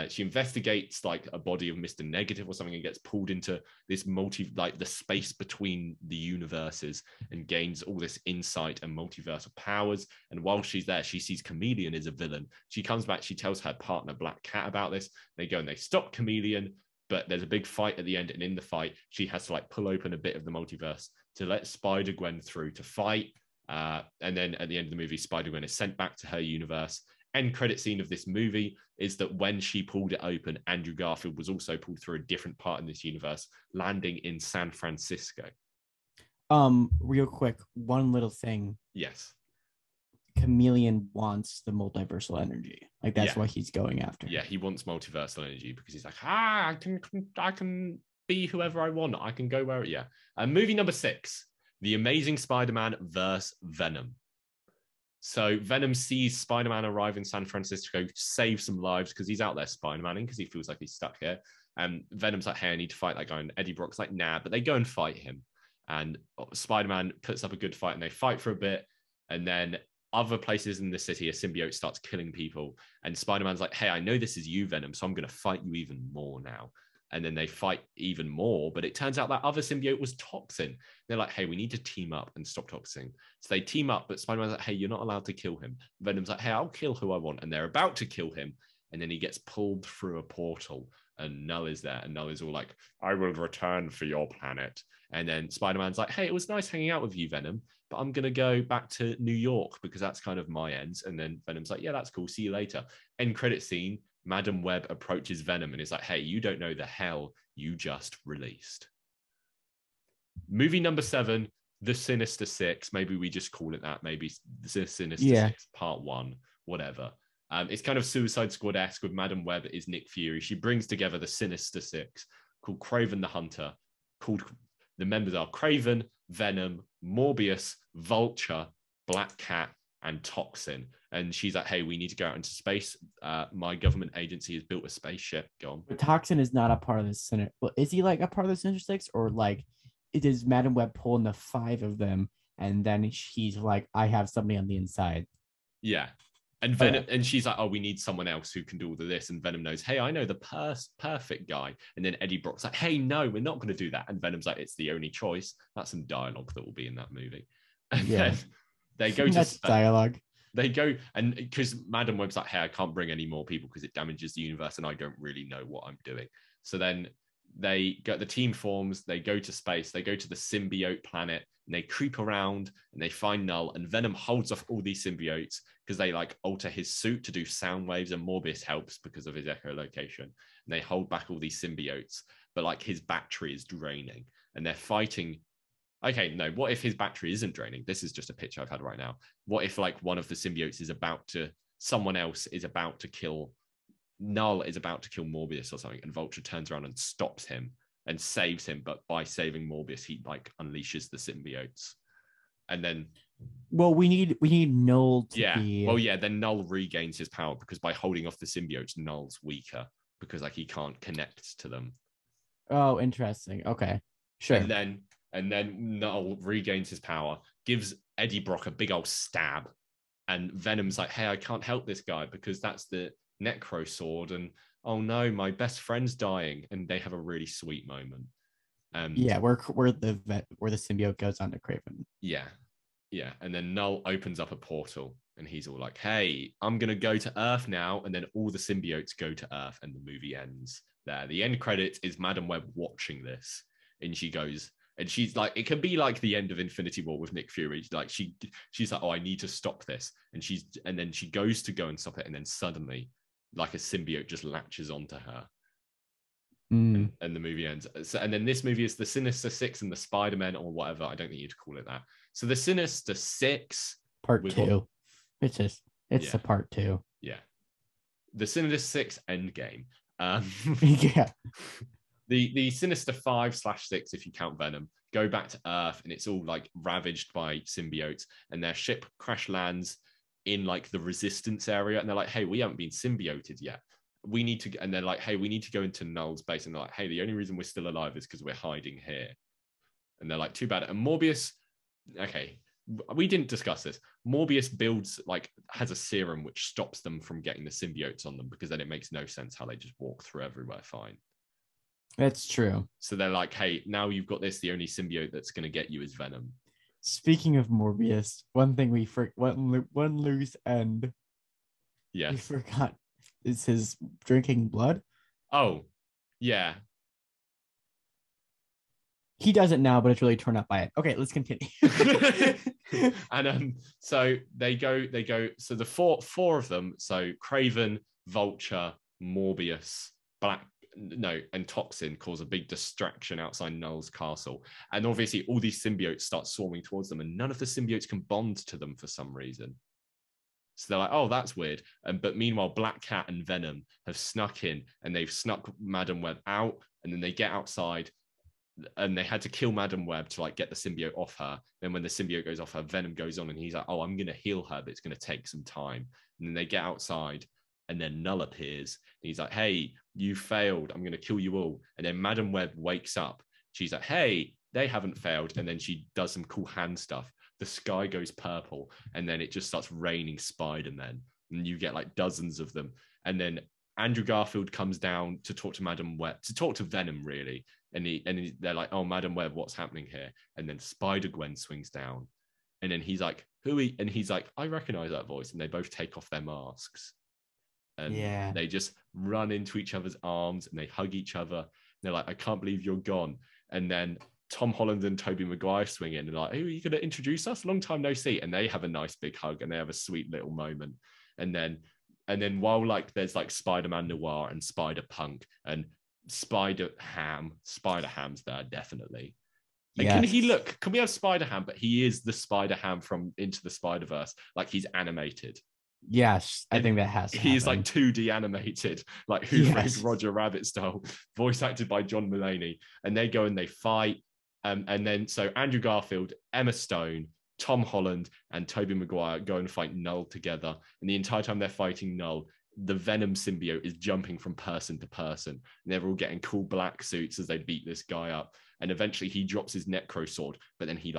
She investigates like a body of Mr. Negative or something and gets pulled into this the space between the universes and gains all this insight and multiversal powers. And while she's there, she sees Chameleon is a villain. She comes back, she tells her partner Black Cat about this. They go and they stop Chameleon, but there's a big fight at the end. And in the fight, she has to like pull open a bit of the multiverse to let Spider-Gwen through to fight. And then at the end of the movie, Spider-Gwen is sent back to her universe. End credit scene of this movie is that when she pulled it open, Andrew Garfield was also pulled through a different part in this universe, landing in San Francisco. Real quick, one little thing. Yes. Chameleon wants the multiversal energy. Like that's what he's going after. Yeah, he wants multiversal energy because he's like, I can be whoever I want. I can go where. Yeah. Movie number 6, The Amazing Spider-Man vs. Venom. So Venom sees Spider-Man arrive in San Francisco, save some lives because he's out there Spider-Maning because he feels like he's stuck here. And Venom's like, hey, I need to fight that guy. And Eddie Brock's like, nah, but they go and fight him. And Spider-Man puts up a good fight and they fight for a bit. And then other places in the city, a symbiote starts killing people. And Spider-Man's like, hey, I know this is you, Venom, so I'm going to fight you even more now. And then they fight even more, but it turns out that other symbiote was Toxin. They're like, hey, we need to team up and stop Toxin. So they team up, but Spider-Man's like, hey, you're not allowed to kill him. Venom's like, hey, I'll kill who I want. And they're about to kill him. And then he gets pulled through a portal and Null is there. And Null is all like, I will return for your planet. And then Spider-Man's like, hey, it was nice hanging out with you, Venom, but I'm going to go back to New York because that's kind of my ends. And then Venom's like, yeah, that's cool. See you later. End credit scene. Madam Web approaches Venom and is like, hey, you don't know the hell you just released. Movie number 7, The Sinister Six. Maybe we just call it that. Maybe The Sinister Six, Part 1, whatever. It's kind of Suicide Squad-esque with Madam Web is Nick Fury. She brings together the Sinister Six called Kraven the Hunter. The members are Kraven, Venom, Morbius, Vulture, Black Cat, and Toxin. And she's like, hey, we need to go out into space. My government agency has built a spaceship. Go on. But Toxin is not a part of the Sinister. Well, is he like a part of the Sinister Six, or like it is Madam Web pulling the 5 of them and then he's like, I have somebody on the inside? Yeah. And Venom, and she's like, oh, we need someone else who can do all of this. And Venom knows, hey, I know the perfect guy. And then Eddie Brock's like, hey, no, we're not going to do that. And Venom's like, it's the only choice. That's some dialogue that will be in that movie. And then they go to dialogue. They go, and because Madam Web's like, hey, I can't bring any more people because it damages the universe and I don't really know what I'm doing. So then the team forms, they go to space, they go to the symbiote planet, and they creep around and they find Null, and Venom holds off all these symbiotes because they like alter his suit to do sound waves, and Morbius helps because of his echolocation. And they hold back all these symbiotes, but like his battery is draining and they're fighting. Okay, no, what if his battery isn't draining? This is just a picture I've had right now. What if like one of the symbiotes is someone else is about to kill, Null is about to kill Morbius or something, and Vulture turns around and stops him and saves him, but by saving Morbius, he like unleashes the symbiotes. And then we need Null to be... Well, yeah, then Null regains his power because by holding off the symbiotes, Null's weaker because like he can't connect to them. Oh, interesting. Okay. Sure. And then Null regains his power, gives Eddie Brock a big old stab, and Venom's like, hey, I can't help this guy because that's the Necro sword, and oh no, my best friend's dying, and they have a really sweet moment. Where the symbiote goes on to Kraven. Yeah, and then Null opens up a portal, and he's all like, hey, I'm gonna go to Earth now, and then all the symbiotes go to Earth, and the movie ends there. The end credit is Madam Web watching this, and she goes... And she's like, it can be like the end of Infinity War with Nick Fury. Like she's like, oh, I need to stop this. And then she goes to go and stop it. And then suddenly, like a symbiote just latches onto her. Mm. and the movie ends. So, and then this movie is the Sinister Six and the Spider-Men or whatever. I don't think you'd call it that. So the Sinister Six part 2. It's Yeah. the part 2. Yeah. The Sinister Six Endgame. Yeah. The Sinister 5/6, if you count Venom, go back to Earth, and it's all like ravaged by symbiotes, and their ship crash lands in like the resistance area, and they're like, hey, we haven't been symbioted yet. We need to, and they're like, hey, we need to go into Null's base, and they're like, hey, the only reason we're still alive is because we're hiding here. And they're like, too bad. And Morbius, okay, we didn't discuss this. Morbius has a serum which stops them from getting the symbiotes on them, because then it makes no sense how they just walk through everywhere fine. That's true. So they're like, hey, now you've got this, the only symbiote that's going to get you is Venom. Speaking of Morbius, one thing one loose end we forgot is his drinking blood. Oh, yeah. He does it now, but it's really torn up by it. Okay, let's continue. And so they go. So the four of them. So Craven, Vulture, Morbius, and Toxin cause a big distraction outside Null's castle. And obviously, all these symbiotes start swarming towards them, and none of the symbiotes can bond to them for some reason. So they're like, oh, that's weird. But meanwhile, Black Cat and Venom have snuck in, and they've snuck Madam Web out, and then they get outside. And they had to kill Madam Web to like get the symbiote off her. Then when the symbiote goes off her, Venom goes on, and he's like, oh, I'm going to heal her, but it's going to take some time. And then they get outside, and then Null appears. And he's like, hey, you failed. I'm going to kill you all. And then Madam Web wakes up. She's like, hey, they haven't failed. And then she does some cool hand stuff. The sky goes purple, and then it just starts raining Spider-Men. And you get like dozens of them. And then Andrew Garfield comes down to talk to Madam Web, to talk to Venom, really. And they're like, oh, Madam Web, what's happening here? And then Spider-Gwen swings down. And then he's like, and he's like, I recognize that voice. And they both take off their masks. And they just run into each other's arms, and they hug each other. And they're like, I can't believe you're gone. And then Tom Holland and Tobey Maguire swing in and like, hey, are you going to introduce us? Long time no see. And they have a nice big hug, and they have a sweet little moment. And then while like there's like Spider-Man Noir and Spider-Punk and Spider-Ham's there, definitely. And can we have Spider-Ham, but he is the Spider-Ham from Into the Spider-Verse, like he's animated. Yes, I think that has to He's happen. like 2D animated, like Who Framed Roger Rabbit style, voice acted by John Mulaney. And they go and they fight. And then so Andrew Garfield, Emma Stone, Tom Holland, and Tobey Maguire go and fight Null together. And the entire time they're fighting Null, the Venom symbiote is jumping from person to person. And they're all getting cool black suits as they beat this guy up. And eventually he drops his Necro sword, but then he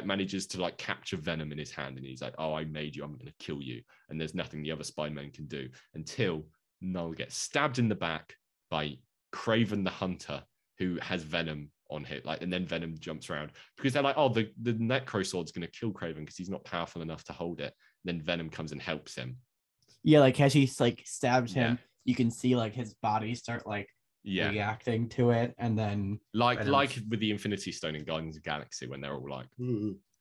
manages to like capture Venom in his hand, and he's like, oh, I made you, I'm going to kill you. And there's nothing the other Spider-Man can do until Null gets stabbed in the back by Craven the Hunter, who has Venom on him. Like, and then Venom jumps around because they're like, oh, the Necro sword's going to kill Craven because he's not powerful enough to hold it. And then Venom comes and helps him. Yeah, like as he like stabs him, you can see like his body start like reacting to it, and then like with the Infinity Stone in Guardians of the Galaxy when they're all like,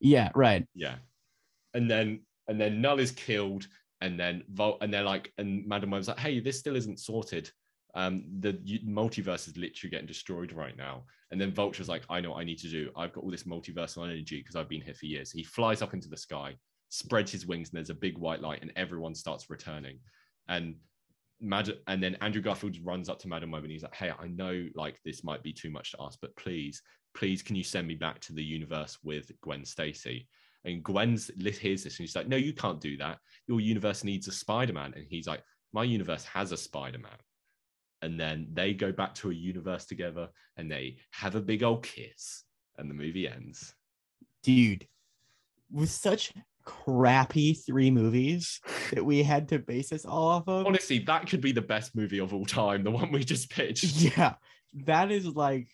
yeah, right, yeah, and then Null is killed, and then and they're like, and Madam Web's like, hey, this still isn't sorted. The multiverse is literally getting destroyed right now. And then Vulture's like, I know what I need to do. I've got all this multiversal energy because I've been here for years. He flies up into the sky, spreads his wings, and there's a big white light, and everyone starts returning. And then Andrew Garfield runs up to Madam Web, and he's like, hey, I know like this might be too much to ask, but please can you send me back to the universe with Gwen Stacy? And Gwen hears this, and she's like, no, you can't do that. Your universe needs a Spider-Man. And he's like, my universe has a Spider-Man. And then they go back to a universe together, and they have a big old kiss, and the movie ends. Dude, with such crappy 3 movies that we had to base this all off of. Honestly, that could be the best movie of all time, the one we just pitched. Yeah, that is like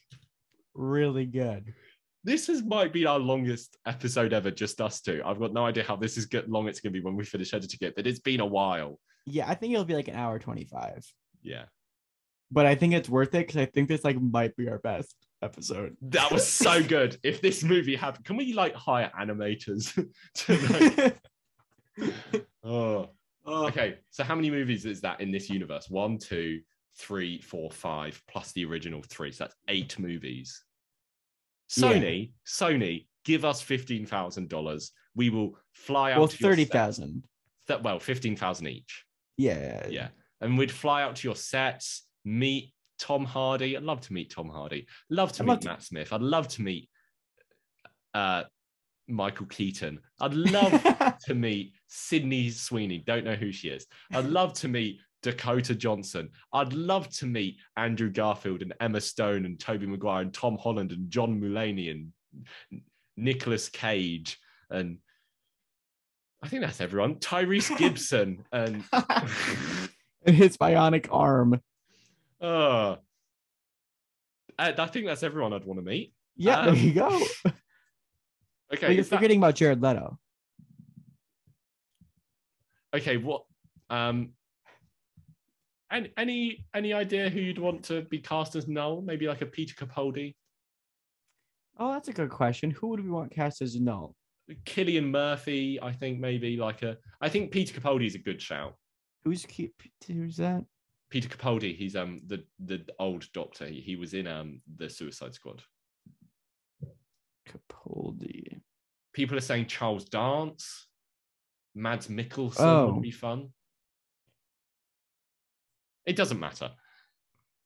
really good. This might be our longest episode ever, just us two. I've got no idea how this is long it's going to be when we finish editing it, but it's been a while. Yeah, I think it'll be like an hour 25. Yeah. But I think it's worth it because I think this like might be our best episode. That was so good. If this movie happened, can we like hire animators to like... Oh. Okay, so how many movies is that in this universe? 1, 2, 3, 4, 5 plus the original 3. So that's 8 movies. Yeah. Sony, give us $15,000. We will fly out. Well, to your 30,000. set. Well, 15,000 each. Yeah. And we'd fly out to your sets, meet Tom Hardy. I'd love to meet Tom Hardy. Love to meet Matt Smith. I'd love to meet Michael Keaton. I'd love to meet Sydney Sweeney. Don't know who she is. I'd love to meet Dakota Johnson. I'd love to meet Andrew Garfield and Emma Stone and Tobey Maguire and Tom Holland and John Mulaney and Nicolas Cage. And I think that's everyone. Tyrese Gibson and his bionic arm. I think that's everyone I'd want to meet. Yeah, there you go. Okay. Well, you're forgetting about Jared Leto. Okay, what any idea who you'd want to be cast as Null? Maybe like a Peter Capaldi? Oh, that's a good question. Who would we want cast as Null? Cillian Murphy, I think maybe I think Peter Capaldi is a good shout. Who's that? Peter Capaldi, he's the old doctor. He was in the Suicide Squad. Capaldi. People are saying Charles Dance, Mads Mikkelsen would be fun. It doesn't matter.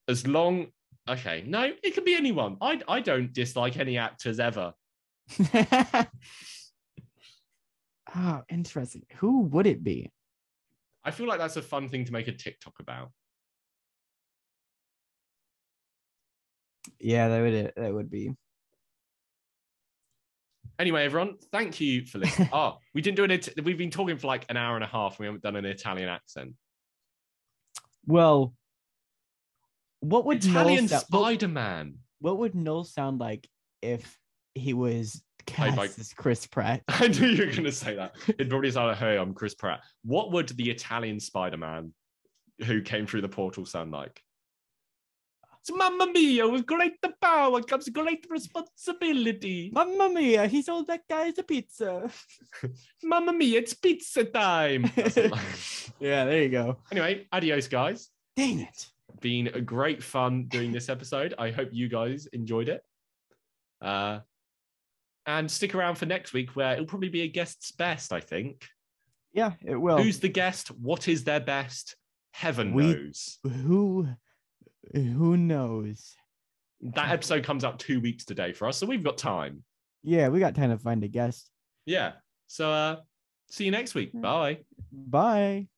As long, okay, no, it could be anyone. I don't dislike any actors ever. Oh, interesting. Who would it be? I feel like that's a fun thing to make a TikTok about. Yeah, that would be. Anyway, everyone, thank you for listening. We didn't do it. We've been talking for like an hour and a half. We haven't done an Italian accent. Well, what would Italian Spider-Man? What would Null sound like if he was cast as Chris Pratt? I knew you were going to say that. It'd probably sound like, hey, I'm Chris Pratt. What would the Italian Spider-Man who came through the portal sound like? Mamma mia, with great power comes great responsibility. Mamma mia, he sold that guy as a pizza. Mamma mia, it's pizza time. Yeah, there you go. Anyway, adios, guys. Dang it. Been a great fun doing this episode. I hope you guys enjoyed it. And stick around for next week where it'll probably be a guest's best, I think. Yeah, it will. Who's the guest? What is their best? Heaven knows. Who knows? That episode comes out 2 weeks today for us, so we've got time. Yeah, we got time to find a guest. Yeah. So see you next week. Bye. Bye.